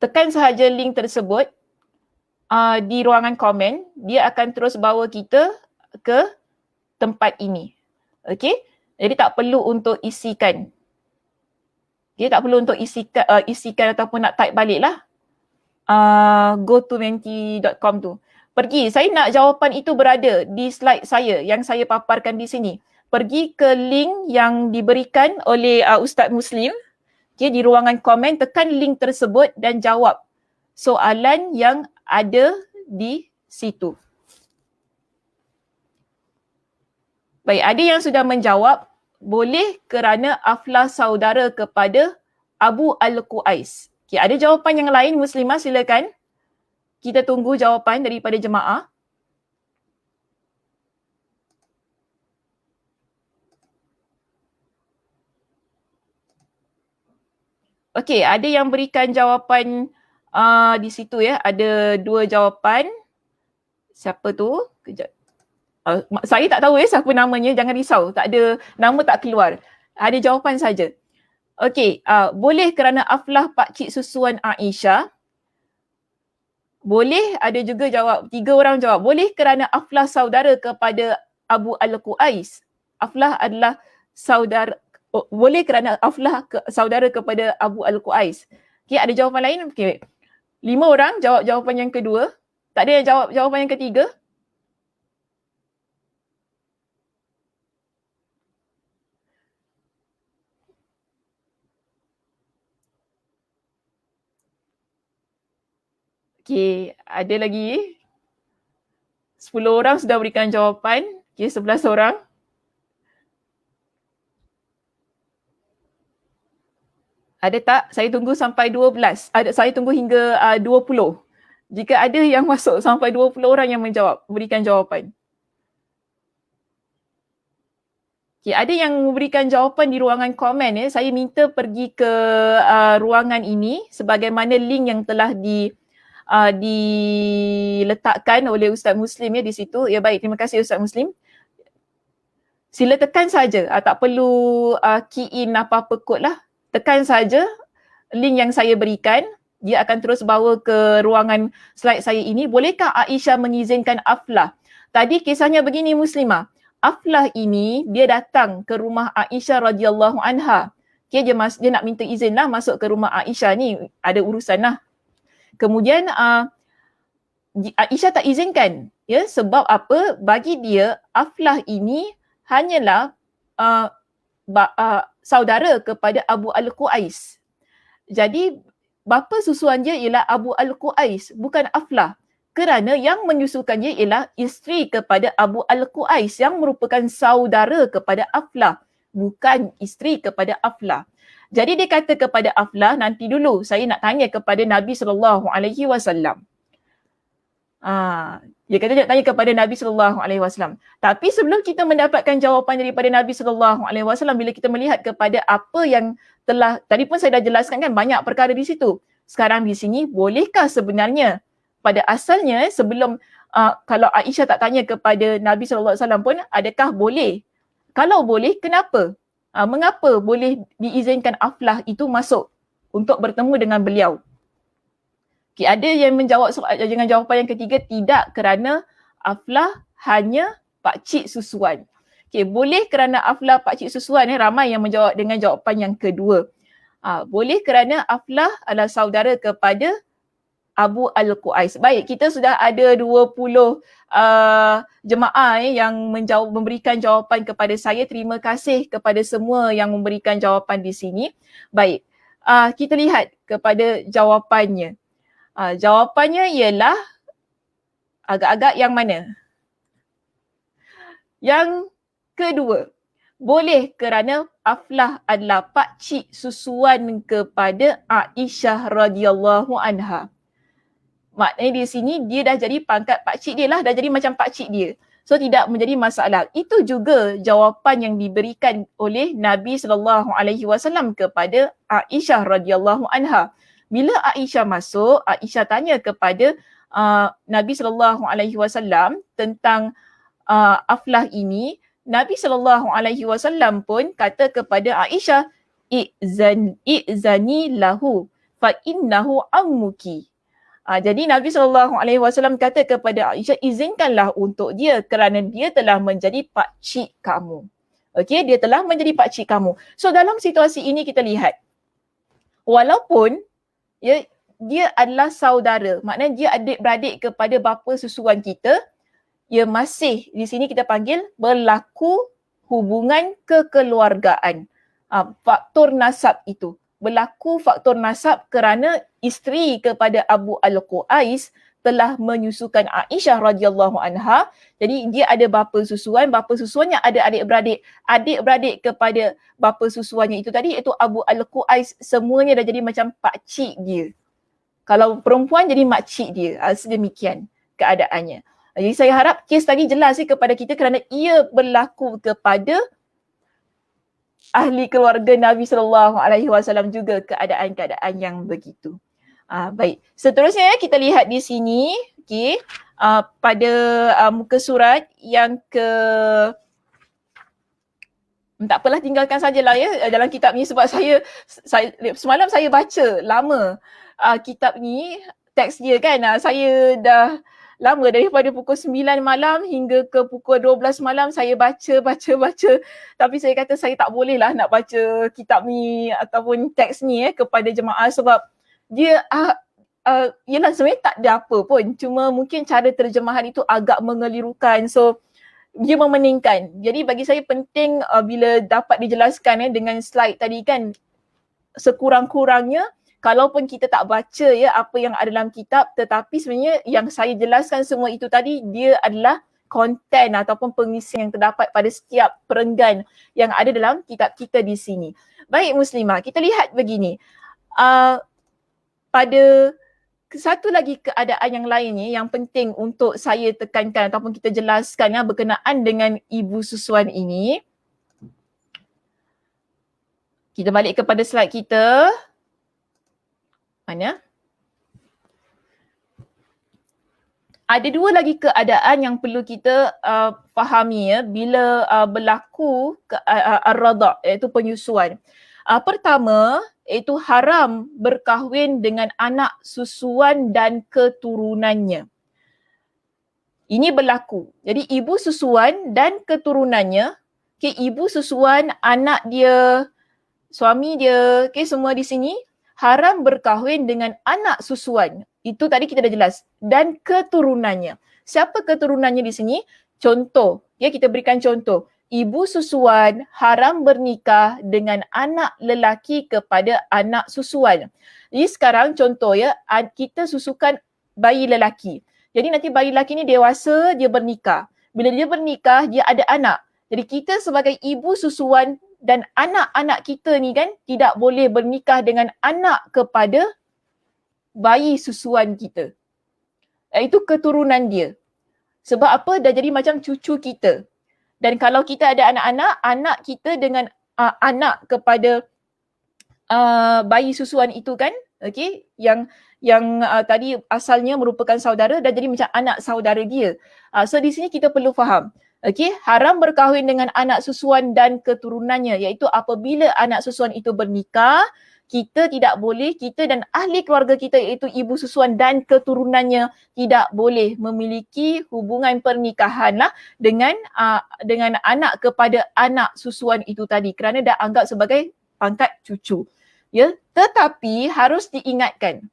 Tekan sahaja link tersebut di ruangan komen, dia akan terus bawa kita ke tempat ini. Okey? Jadi tak perlu untuk isikan. Okay, tak perlu untuk isikan ataupun nak type balik lah. go2menti.com tu. Pergi, saya nak jawapan itu berada di slide saya yang saya paparkan di sini. Pergi ke link yang diberikan oleh Ustaz Muslim. Okay, di ruangan komen, tekan link tersebut dan jawab soalan yang ada di situ. Baik, ada yang sudah menjawab. boleh kerana Aflah saudara kepada Abu Al-Qu'ais. Okay, ada jawapan yang lain Muslimah, silakan. Kita tunggu jawapan daripada jemaah. Okey, ada yang berikan jawapan di situ ya. Ada 2 jawapan. Siapa tu? Kejap. Saya tak tahu siapa namanya, jangan risau. Tak ada, nama tak keluar. Ada jawapan saja. Okey, boleh kerana Aflah pakcik susuan Aisyah. Boleh, ada juga jawab, 3 orang jawab. Boleh kerana Aflah saudara kepada Abu Al-Qu'ais. Aflah adalah saudara, boleh kerana Aflah saudara kepada Abu Al-Qu'ais. Okey, ada jawapan lain? Okey. 5 orang jawab jawapan yang kedua. Tak ada yang jawab jawapan yang ketiga? Okey, ada lagi. 10 orang sudah berikan jawapan. Okey, 11 orang. Ada tak? Saya tunggu sampai 12. Saya tunggu hingga 20. Jika ada yang masuk sampai 20 orang yang menjawab, berikan jawapan. Okay, ada yang memberikan jawapan di ruangan komen ya. Saya minta pergi ke ruangan ini sebagaimana link yang telah diletakkan oleh Ustaz Muslim ya di situ. Ya baik, terima kasih Ustaz Muslim. Sila tekan saja. Tak perlu key in apa-apa kod lah. Tekan saja link yang saya berikan. Dia akan terus bawa ke ruangan slide saya ini. Bolehkah Aisyah mengizinkan Aflah? Tadi kisahnya begini Muslimah. Aflah ini dia datang ke rumah Aisyah radhiyallahu anha. Okay, dia nak minta izin lah masuk ke rumah Aisyah ni. Ada urusan lah. Kemudian Aisyah tak izinkan. Ya, sebab apa? Bagi dia Aflah ini hanyalah saudara kepada Abu Al-Qu'ais. Jadi bapa susuan dia ialah Abu Al-Qu'ais, bukan Aflah. Kerana yang menyusukan dia ialah isteri kepada Abu Al-Qu'ais yang merupakan saudara kepada Aflah, bukan isteri kepada Aflah. Jadi dia kata kepada Aflah, nanti dulu saya nak tanya kepada Nabi SAW. Dia kata dia tanya kepada Nabi SAW. Tapi sebelum kita mendapatkan jawapan daripada Nabi SAW, bila kita melihat kepada apa yang telah, tadi pun saya dah jelaskan kan banyak perkara di situ. Sekarang di sini, bolehkah sebenarnya pada asalnya sebelum kalau Aisyah tak tanya kepada Nabi SAW pun, adakah boleh? Kalau boleh, kenapa? Mengapa boleh diizinkan Aflah itu masuk untuk bertemu dengan beliau? Okay, ada yang menjawab dengan jawapan yang ketiga, tidak, kerana Aflah hanya pakcik susuan. Okay, boleh kerana Aflah pakcik susuan, ramai yang menjawab dengan jawapan yang kedua. Boleh kerana Aflah adalah saudara kepada Abu Al-Qu'ais. Baik, kita sudah ada 20 jemaah yang memberikan jawapan kepada saya. Terima kasih kepada semua yang memberikan jawapan di sini. Baik, kita lihat kepada jawapannya. Jawapannya ialah agak-agak yang mana? Yang kedua. Boleh kerana Aflah adalah pakcik susuan kepada Aisyah radhiyallahu anha. Maknanya di sini dia dah jadi pangkat pakcik dia lah, dah jadi macam pakcik dia. So tidak menjadi masalah. Itu juga jawapan yang diberikan oleh Nabi SAW kepada Aisyah radhiyallahu anha. Bila Aisyah masuk, Aisyah tanya kepada Nabi SAW tentang Aflah ini. Nabi SAW pun kata kepada Aisyah, i'zani lahu fa innahu ammuki. Jadi Nabi SAW kata kepada Aisyah, izinkanlah untuk dia kerana dia telah menjadi pakcik kamu. Okey, dia telah menjadi pakcik kamu. So dalam situasi ini kita lihat, walaupun dia adalah saudara, maknanya dia adik-beradik kepada bapa susuan kita, ia masih di sini kita panggil berlaku hubungan kekeluargaan. Faktor nasab itu. Berlaku faktor nasab kerana isteri kepada Abu Al-Qu'ais telah menyusukan Aisyah radhiyallahu anha. Jadi dia ada bapa susuannya ada adik-beradik. Adik-beradik kepada bapa susuannya itu tadi iaitu Abu Al-Qu'ais, semuanya dah jadi macam pakcik dia. Kalau perempuan jadi makcik dia. Sedemikian keadaannya. Jadi saya harap kes tadi jelas kepada kita kerana ia berlaku kepada ahli keluarga Nabi SAW juga keadaan-keadaan yang begitu. Baik, seterusnya kita lihat di sini, pada muka surat yang tak apalah, tinggalkan sajalah ya dalam kitab ni sebab saya semalam saya baca lama kitab ni, teks dia kan, saya dah lama daripada pukul 9 malam hingga ke pukul 12 malam saya baca. Tapi saya kata saya tak boleh lah nak baca kitab ni ataupun teks ni kepada jemaah sebab dia yelah sebenarnya tak ada apa pun. Cuma mungkin cara terjemahan itu agak mengelirukan. So dia memeningkan. Jadi bagi saya penting bila dapat dijelaskan dengan slide tadi kan, sekurang-kurangnya kalaupun kita tak baca apa yang ada dalam kitab, tetapi sebenarnya yang saya jelaskan semua itu tadi dia adalah konten ataupun pengisian yang terdapat pada setiap perenggan yang ada dalam kitab kita di sini. Baik muslimah, kita lihat begini. Pada satu lagi keadaan yang lainnya yang penting untuk saya tekankan ataupun kita jelaskan berkenaan dengan ibu susuan ini. Kita balik kepada slide kita. Mana? Ada dua lagi keadaan yang perlu kita fahami bila berlaku ar-radha' iaitu penyusuan. Pertama, iaitu haram berkahwin dengan anak susuan dan keturunannya. Ini berlaku. Jadi ibu susuan dan keturunannya, ibu susuan, anak dia, suami dia, semua di sini haram berkahwin dengan anak susuan. Itu tadi kita dah jelas. Dan keturunannya. Siapa keturunannya di sini? Contoh, kita berikan contoh. Ibu susuan haram bernikah dengan anak lelaki kepada anak susuan. Jadi sekarang contoh kita susukan bayi lelaki. Jadi nanti bayi lelaki ni dewasa, dia bernikah. Bila dia bernikah, dia ada anak. Jadi kita sebagai ibu susuan dan anak-anak kita ni kan tidak boleh bernikah dengan anak kepada bayi susuan kita. Itu keturunan dia. Sebab apa? Dah jadi macam cucu kita. Dan kalau kita ada anak-anak, anak kita dengan anak kepada bayi susuan itu kan, yang tadi asalnya merupakan saudara, dah jadi macam anak saudara dia. So di sini kita perlu faham. Haram berkahwin dengan anak susuan dan keturunannya, iaitu apabila anak susuan itu bernikah, kita tidak boleh, kita dan ahli keluarga kita iaitu ibu susuan dan keturunannya tidak boleh memiliki hubungan pernikahan dengan anak kepada anak susuan itu tadi kerana dah anggap sebagai pangkat cucu. Tetapi harus diingatkan.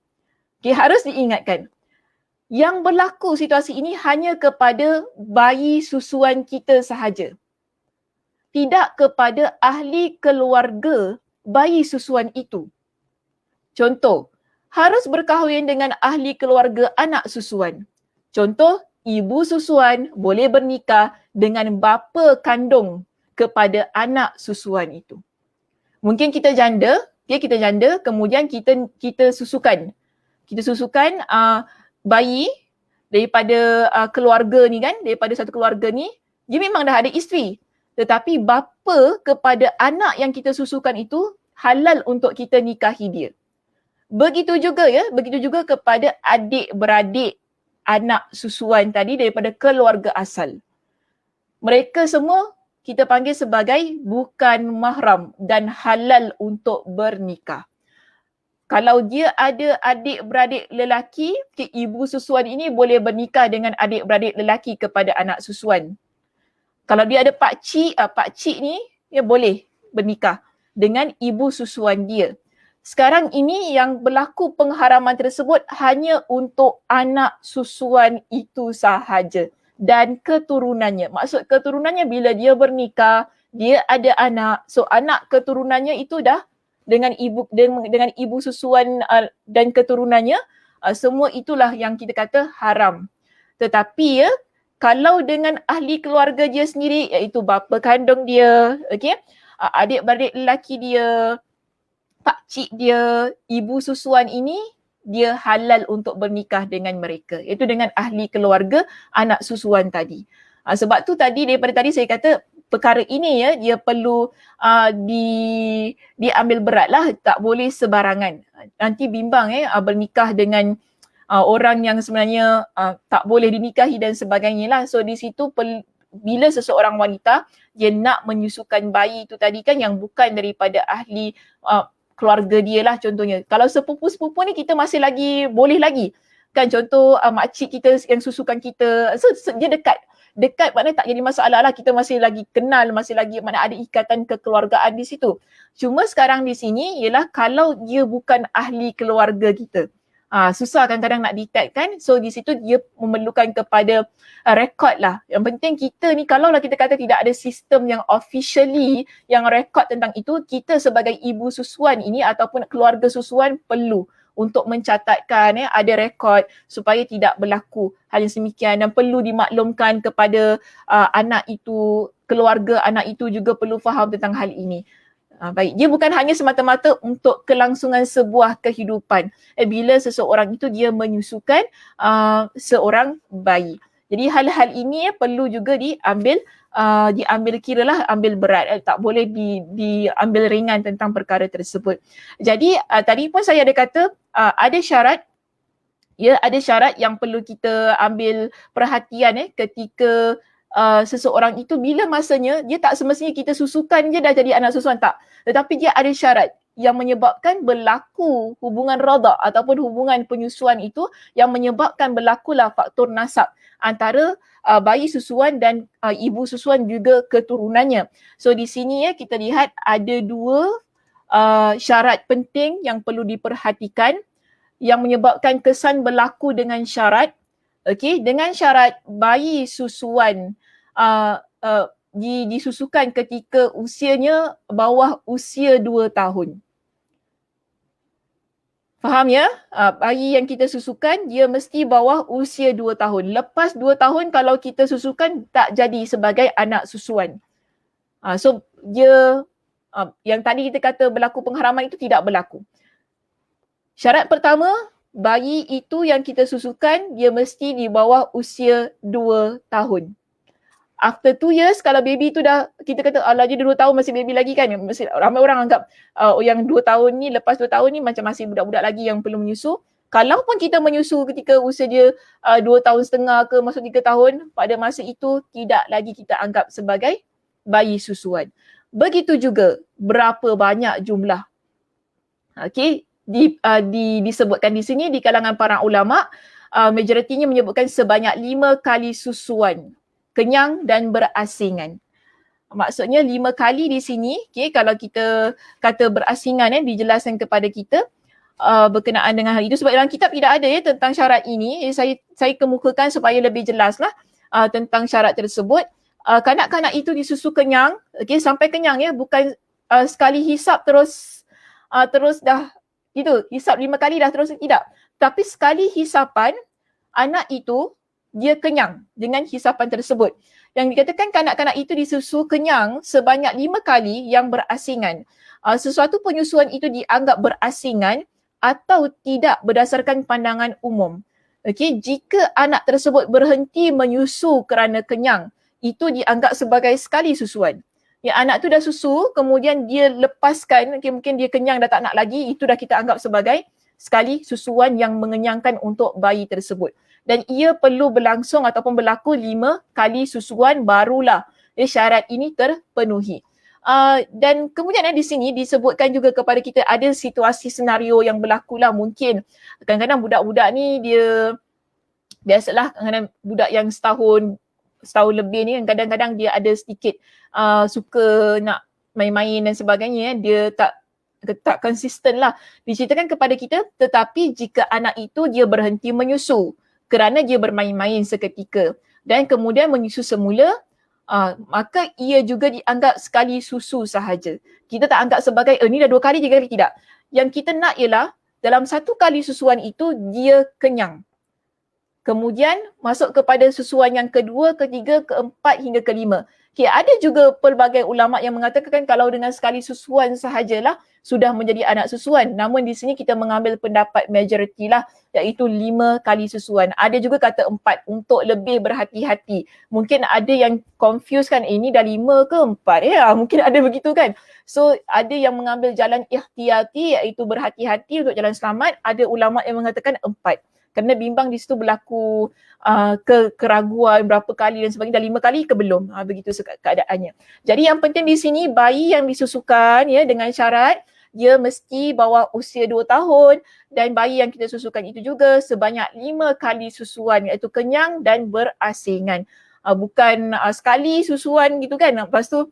Harus diingatkan. Yang berlaku situasi ini hanya kepada bayi susuan kita sahaja. Tidak kepada ahli keluarga bayi susuan itu. Contoh, harus berkahwin dengan ahli keluarga anak susuan. Contoh, ibu susuan boleh bernikah dengan bapa kandung kepada anak susuan itu. Mungkin kita janda, kemudian kita susukan. Kita susukan bayi daripada keluarga ni kan, daripada satu keluarga ni, dia memang dah ada isteri. Tetapi bapa kepada anak yang kita susukan itu halal untuk kita nikahi dia. Begitu juga kepada adik-beradik anak susuan tadi daripada keluarga asal. Mereka semua kita panggil sebagai bukan mahram dan halal untuk bernikah. Kalau dia ada adik-beradik lelaki, ibu susuan ini boleh bernikah dengan adik-beradik lelaki kepada anak susuan. Kalau dia ada pakcik ni, dia boleh bernikah dengan ibu susuan dia. Sekarang ini yang berlaku pengharaman tersebut hanya untuk anak susuan itu sahaja dan keturunannya. Maksud keturunannya bila dia bernikah, dia ada anak. So anak keturunannya itu dah dengan ibu susuan dan keturunannya Semua itulah yang kita kata haram. Tetapi ya, kalau dengan ahli keluarga dia sendiri, iaitu bapa kandung dia, adik-beradik lelaki dia, pakcik dia, ibu susuan ini, dia halal untuk bernikah dengan mereka. Iaitu dengan ahli keluarga anak susuan tadi. Sebab tu tadi, daripada tadi saya kata perkara ini ya, dia perlu diambil berat lah, tak boleh sebarangan. Nanti bimbang bernikah dengan orang yang sebenarnya tak boleh dinikahi dan sebagainya lah. So di situ bila seseorang wanita dia nak menyusukan bayi itu tadi kan yang bukan daripada ahli keluarga dia lah contohnya. Kalau sepupu-sepupu ni kita masih lagi boleh lagi. Kan contoh makcik kita yang susukan kita. So dia dekat. Dekat maknanya tak jadi masalah lah. Kita masih lagi kenal, masih lagi mana ada ikatan kekeluargaan di situ. Cuma sekarang di sini ialah kalau dia bukan ahli keluarga kita. Susah kadang-kadang nak detect kan. So di situ dia memerlukan kepada rekod lah. Yang penting kita ni kalau lah kita kata tidak ada sistem yang officially yang rekod tentang itu, kita sebagai ibu susuan ini ataupun keluarga susuan perlu untuk mencatatkan ada rekod supaya tidak berlaku hal yang semikian, dan perlu dimaklumkan kepada anak itu, keluarga anak itu juga perlu faham tentang hal ini. Baik, dia bukan hanya semata-mata untuk kelangsungan sebuah kehidupan. Bila seseorang itu dia menyusukan seorang bayi. Jadi hal-hal ini perlu juga diambil kira lah, ambil berat. Tak boleh diambil ringan tentang perkara tersebut. Jadi tadi pun saya ada kata ada syarat. Ya, ada syarat yang perlu kita ambil perhatian ketika seseorang itu bila masanya dia tak semestinya kita susukan je dah jadi anak susuan, tak. Tetapi dia ada syarat yang menyebabkan berlaku hubungan radha ataupun hubungan penyusuan itu yang menyebabkan berlakulah faktor nasab antara bayi susuan dan ibu susuan juga keturunannya. So di sini kita lihat ada dua syarat penting yang perlu diperhatikan yang menyebabkan kesan berlaku dengan syarat. Dengan syarat bayi susuan disusukan ketika usianya bawah usia 2 tahun. Faham ya? Bayi yang kita susukan dia mesti bawah usia 2 tahun. Lepas 2 tahun kalau kita susukan tak jadi sebagai anak susuan. So dia yang tadi kita kata berlaku pengharaman itu tidak berlaku. Syarat pertama, bayi itu yang kita susukan dia mesti di bawah usia 2 tahun. After 2 years, kalau baby tu dah, kita kata alah dia 2 tahun masih baby lagi kan. Ramai orang anggap yang 2 tahun ni, lepas 2 tahun ni macam masih budak-budak lagi yang perlu menyusu. Kalau pun kita menyusu ketika usia dia 2 tahun setengah ke masuk 3 tahun, pada masa itu tidak lagi kita anggap sebagai bayi susuan. Begitu juga berapa banyak jumlah. Disebutkan di sini di kalangan para ulama, majoritinya menyebutkan sebanyak 5 kali susuan kenyang dan berasingan. Maksudnya 5 kali di sini, kalau kita kata berasingan dijelaskan kepada kita berkenaan dengan hal itu. Sebab dalam kitab tidak ada tentang syarat ini. Saya kemukakan supaya lebih jelaslah tentang syarat tersebut. Kanak-kanak itu disusu kenyang, sampai kenyang bukan sekali hisap terus dah gitu, hisap 5 kali dah terus, tidak. Tapi sekali hisapan anak itu dia kenyang dengan hisapan tersebut. Yang dikatakan kanak-kanak itu disusu kenyang sebanyak 5 kali yang berasingan. Sesuatu penyusuan itu dianggap berasingan atau tidak berdasarkan pandangan umum. Jika anak tersebut berhenti menyusu kerana kenyang, itu dianggap sebagai sekali susuan. Anak tu dah susu, kemudian dia lepaskan, mungkin dia kenyang dah tak nak lagi, itu dah kita anggap sebagai sekali susuan yang mengenyangkan untuk bayi tersebut. Dan ia perlu berlangsung ataupun berlaku 5 kali susuan barulah syarat ini terpenuhi. Dan kemudian di sini disebutkan juga kepada kita ada situasi senario yang berlaku lah. Mungkin kadang-kadang budak-budak ni dia biasalah, kadang-kadang budak yang setahun lebih ni kadang-kadang dia ada sedikit suka nak main-main dan sebagainya. Dia tak konsisten lah. Diceritakan kepada kita, tetapi jika anak itu dia berhenti menyusu kerana dia bermain-main seketika dan kemudian menyusu semula, maka ia juga dianggap sekali susu sahaja. Kita tak anggap sebagai ni dah 2 kali, 3 kali, tidak. Yang kita nak ialah dalam satu kali susuan itu dia kenyang. Kemudian masuk kepada susuan yang kedua, ketiga, keempat hingga kelima. Okay, ada juga pelbagai ulama yang mengatakan kalau dengan sekali susuan sahajalah sudah menjadi anak susuan. Namun di sini kita mengambil pendapat majoriti lah, iaitu 5 kali susuan. Ada juga kata 4 untuk lebih berhati-hati. Mungkin ada yang confuse kan, ini dah 5 ke 4? Ya, mungkin ada begitu kan. So ada yang mengambil jalan ihtiyati, iaitu berhati-hati untuk jalan selamat. Ada ulama yang mengatakan 4. Kerana bimbang di situ berlaku keraguan berapa kali dan sebagainya, dah 5 kali ke belum, begitu keadaannya. Jadi yang penting di sini bayi yang disusukan ya dengan syarat dia mesti bawah usia 2 tahun dan bayi yang kita susukan itu juga sebanyak 5 kali susuan, iaitu kenyang dan berasingan. Bukan sekali susuan gitu kan, lepas tu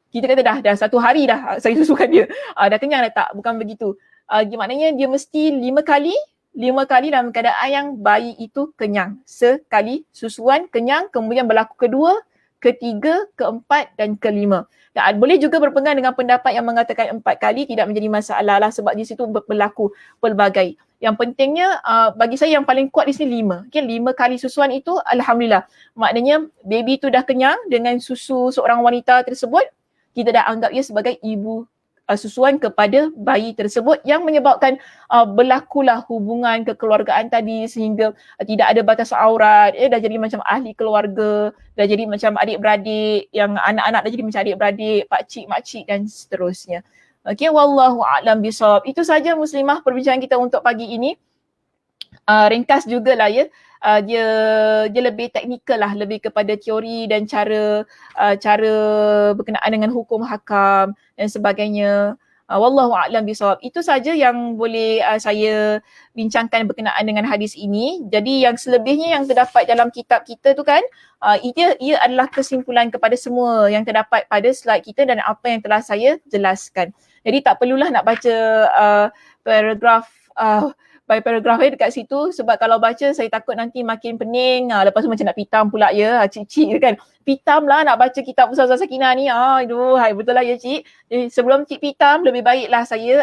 kita kata dah 1 hari dah saya susukan dia, dah kenyang dah, tak, bukan begitu. Maknanya dia mesti 5 kali dalam keadaan yang bayi itu kenyang. Sekali susuan kenyang, kemudian berlaku kedua, ketiga, keempat dan kelima. Dan boleh juga berpegang dengan pendapat yang mengatakan 4 kali, tidak menjadi masalah lah sebab di situ berlaku pelbagai. Yang pentingnya bagi saya yang paling kuat di sini 5. Okay, 5 kali susuan itu alhamdulillah. Maknanya baby tu dah kenyang dengan susu seorang wanita tersebut, kita dah anggap ia sebagai ibu susuan kepada bayi tersebut yang menyebabkan berlakulah hubungan kekeluargaan tadi sehingga tidak ada batas aurat, dah jadi macam ahli keluarga, dah jadi macam adik-beradik, yang anak-anak dah jadi macam adik-beradik, pakcik, makcik dan seterusnya. Okey, wallahu a'lam bishawab. Itu saja muslimah perbincangan kita untuk pagi ini. Ringkas jugalah ya. Dia lebih teknikal lah, lebih kepada teori dan cara berkenaan dengan hukum hakam dan sebagainya. Wallahu a'lam bishawab. Itu saja yang boleh saya bincangkan berkenaan dengan hadis ini. Jadi yang selebihnya yang terdapat dalam kitab kita tu kan, ia adalah kesimpulan kepada semua yang terdapat pada slide kita dan apa yang telah saya jelaskan. Jadi tak perlulah nak baca paragraf by paragraph dekat situ, sebab kalau baca saya takut nanti makin pening, lepas tu macam nak pitam pula ya, cik-cik kan. Pitam lah nak baca kitab Ustazah Sakinah ni. Aduh, betul lah ya cik. Sebelum cik pitam, lebih baiklah saya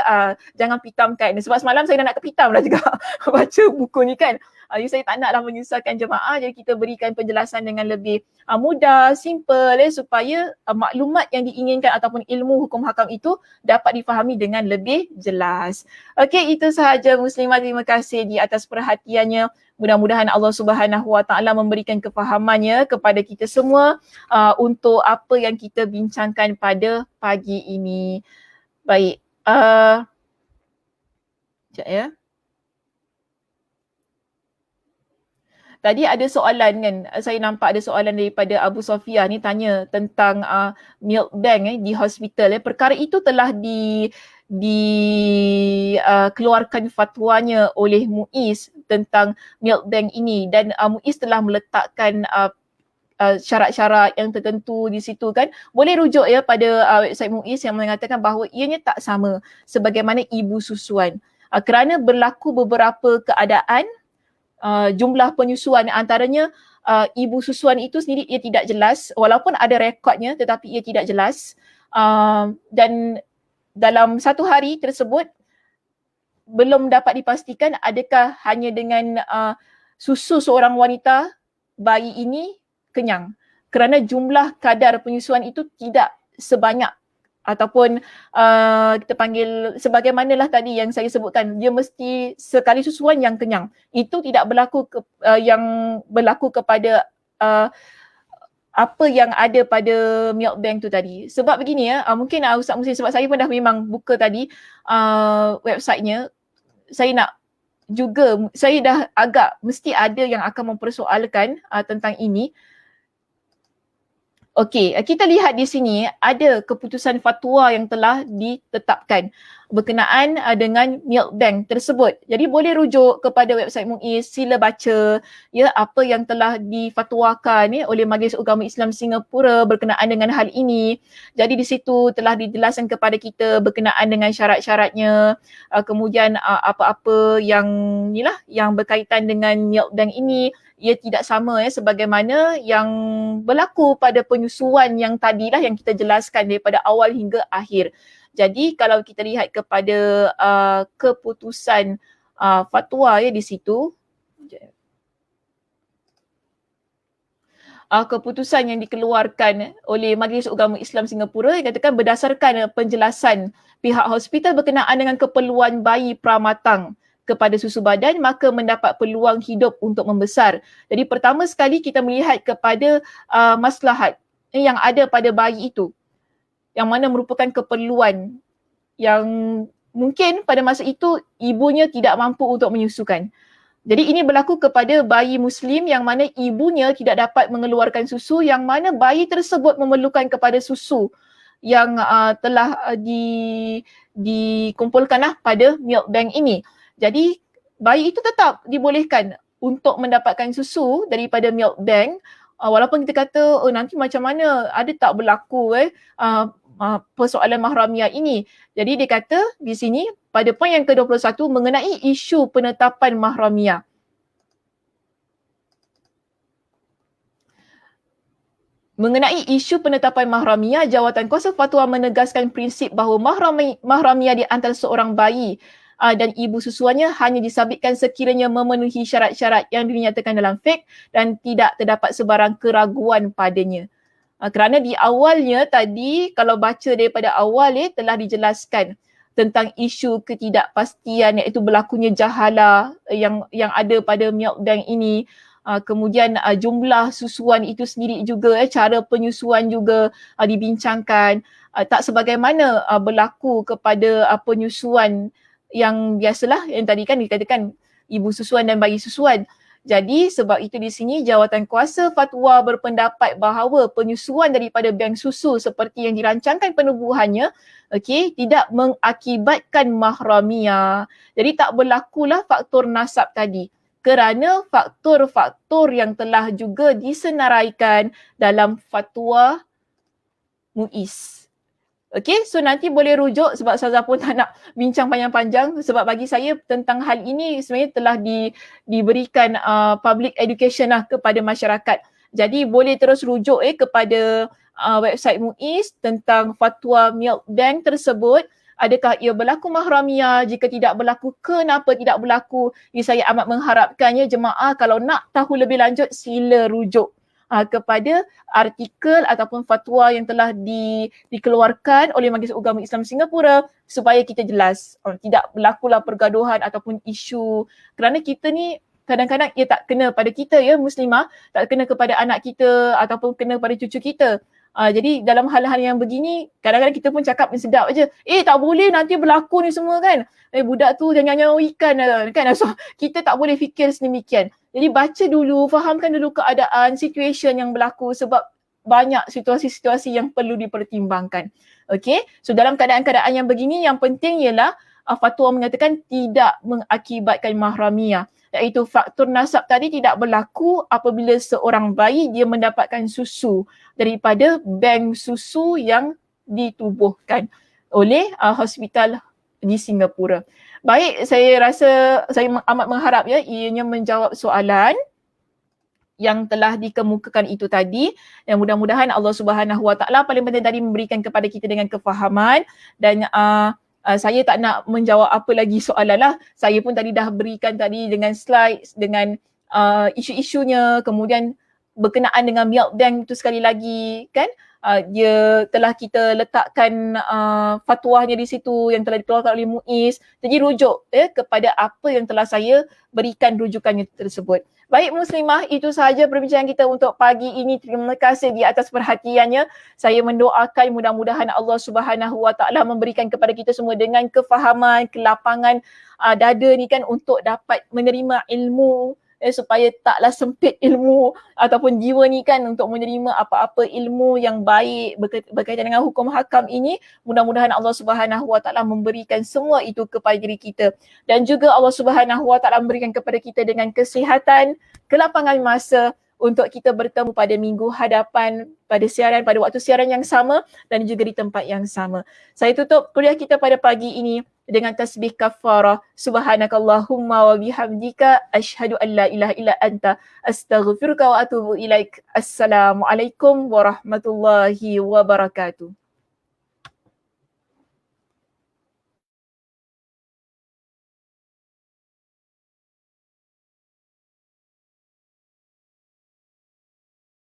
jangan pitamkan. Sebab semalam saya dah nak kepitam lah juga baca buku ni kan. Jadi saya tak naklah menyusahkan jemaah, jadi kita berikan penjelasan dengan lebih mudah, simple supaya maklumat yang diinginkan ataupun ilmu hukum hakam itu dapat difahami dengan lebih jelas. Okey, itu sahaja muslimah. Terima kasih di atas perhatiannya. Mudah-mudahan Allah Subhanahu Wa Taala memberikan kefahamannya kepada kita semua untuk apa yang kita bincangkan pada pagi ini. Baik. Sekejap ya. Tadi ada soalan kan, saya nampak ada soalan daripada Abu Sofia ni tanya tentang milk bank di hospital. Perkara itu telah keluarkan fatwanya oleh MUIS tentang milk bank ini dan MUIS telah meletakkan syarat-syarat yang tertentu di situ kan. Boleh rujuk ya pada website MUIS yang mengatakan bahawa ianya tak sama sebagaimana ibu susuan. Kerana berlaku beberapa keadaan, jumlah penyusuan antaranya ibu susuan itu sendiri ia tidak jelas, walaupun ada rekodnya tetapi ia tidak jelas, dan dalam satu hari tersebut belum dapat dipastikan adakah hanya dengan susu seorang wanita bayi ini kenyang, kerana jumlah kadar penyusuan itu tidak sebanyak ataupun kita panggil sebagaimanalah tadi yang saya sebutkan, dia mesti sekali susuan yang kenyang. Itu tidak berlaku yang berlaku kepada apa yang ada pada milk bank tu tadi. Sebab begini ya, mungkin Ustaz Muslim, sebab saya pun dah memang buka tadi websitenya, saya nak juga, saya dah agak mesti ada yang akan mempersoalkan tentang ini. Okey, kita lihat di sini ada keputusan fatwa yang telah ditetapkan berkenaan dengan milk bank tersebut. Jadi boleh rujuk kepada website MUIS, sila baca ya apa yang telah difatwakan oleh Majlis Ugama Islam Singapura berkenaan dengan hal ini. Jadi di situ telah dijelaskan kepada kita berkenaan dengan syarat-syaratnya, kemudian apa-apa yang inilah yang berkaitan dengan milk bank ini, ia tidak sama sebagaimana yang berlaku pada penyusuan yang tadilah yang kita jelaskan daripada awal hingga akhir. Jadi kalau kita lihat kepada keputusan fatwa ya di situ, keputusan yang dikeluarkan oleh Majlis Agama Islam Singapura yang katakan berdasarkan penjelasan pihak hospital berkenaan dengan keperluan bayi pramatang kepada susu badan maka mendapat peluang hidup untuk membesar. Jadi pertama sekali kita melihat kepada maslahat yang ada pada bayi itu yang mana merupakan keperluan yang mungkin pada masa itu ibunya tidak mampu untuk menyusukan. Jadi ini berlaku kepada bayi Muslim yang mana ibunya tidak dapat mengeluarkan susu yang mana bayi tersebut memerlukan kepada susu yang telah dikumpulkanlah pada milk bank ini. Jadi bayi itu tetap dibolehkan untuk mendapatkan susu daripada milk bank walaupun kita kata nanti macam mana ada tak berlaku persoalan mahramiah ini. Jadi dia kata di sini pada poin yang ke-21 mengenai isu penetapan mahramiah. Mengenai isu penetapan mahramiah, Jawatan Kuasa Fatwa menegaskan prinsip bahawa mahramiah di antara seorang bayi dan ibu susuannya hanya disabitkan sekiranya memenuhi syarat-syarat yang dinyatakan dalam fiqh dan tidak terdapat sebarang keraguan padanya. Kerana di awalnya tadi, kalau baca daripada awal telah dijelaskan tentang isu ketidakpastian iaitu berlakunya jahalah yang ada pada milk bank ini. Kemudian jumlah susuan itu sendiri juga, cara penyusuan juga dibincangkan. Tak sebagaimana berlaku kepada penyusuan yang biasalah yang tadi kan dikatakan ibu susuan dan bayi susuan. Jadi sebab itu di sini Jawatan Kuasa Fatwa berpendapat bahawa penyusuan daripada bank susu seperti yang dirancangkan penubuhannya tidak mengakibatkan mahramiah. Jadi tak berlakulah faktor nasab tadi kerana faktor-faktor yang telah juga disenaraikan dalam fatwa MUIS. Okay, so nanti boleh rujuk sebab Ustazah pun tak nak bincang panjang-panjang sebab bagi saya tentang hal ini sebenarnya telah diberikan public education lah kepada masyarakat. Jadi boleh terus rujuk kepada website MUIS tentang fatwa milk bank tersebut. Adakah ia berlaku mahramiah? Jika tidak berlaku, kenapa tidak berlaku? Jadi saya amat mengharapkannya jemaah kalau nak tahu lebih lanjut sila rujuk kepada artikel ataupun fatwa yang telah dikeluarkan oleh Majlis Agama Islam Singapura supaya kita jelas tidak berlakulah pergaduhan ataupun isu kerana kita ni kadang-kadang ia tak kena pada kita ya Muslimah, tak kena kepada anak kita ataupun kena pada cucu kita. Jadi dalam hal-hal yang begini kadang-kadang kita pun cakap sedap aje. Tak boleh nanti berlaku ni semua kan. Budak tu jangan nyawa ikan kan. So kita tak boleh fikir sedemikian. Jadi baca dulu, fahamkan dulu keadaan, situation yang berlaku sebab banyak situasi-situasi yang perlu dipertimbangkan. Okay, so dalam keadaan-keadaan yang begini yang penting ialah fatwa mengatakan tidak mengakibatkan mahramiah. Iaitu faktor nasab tadi tidak berlaku apabila seorang bayi dia mendapatkan susu daripada bank susu yang ditubuhkan oleh hospital di Singapura. Baik, saya rasa saya amat mengharap ya ianya menjawab soalan yang telah dikemukakan itu tadi dan mudah-mudahan Allah Subhanahu Wa Taala paling penting tadi memberikan kepada kita dengan kefahaman dan saya tak nak menjawab apa lagi soalan lah. Saya pun tadi dah berikan tadi dengan slides, dengan isu-isunya, kemudian berkenaan dengan milk bank itu sekali lagi kan. Dia telah kita letakkan fatwanya di situ yang telah dikeluarkan oleh MUIS. Jadi rujuk kepada apa yang telah saya berikan rujukannya tersebut. Baik Muslimah, itu sahaja perbincangan kita untuk pagi ini. Terima kasih di atas perhatiannya. Saya mendoakan mudah-mudahan Allah Subhanahu Wa Taala memberikan kepada kita semua dengan kefahaman, kelapangan dada ni kan untuk dapat menerima ilmu supaya taklah sempit ilmu ataupun jiwa ni kan untuk menerima apa-apa ilmu yang baik berkaitan dengan hukum hakam ini. Mudah-mudahan Allah Subhanahu Wa Taala memberikan semua itu kepada diri kita dan juga Allah Subhanahu Wa Taala memberikan kepada kita dengan kesihatan, kelapangan masa untuk kita bertemu pada minggu hadapan pada waktu siaran yang sama dan juga di tempat yang sama. Saya tutup kuliah kita pada pagi ini dengan tasbih kafarah. Subhanakallahumma wa bihamdika asyhadu an la ilaha illa anta astaghfiruka wa atubu ilaik. Assalamualaikum warahmatullahi wabarakatuh.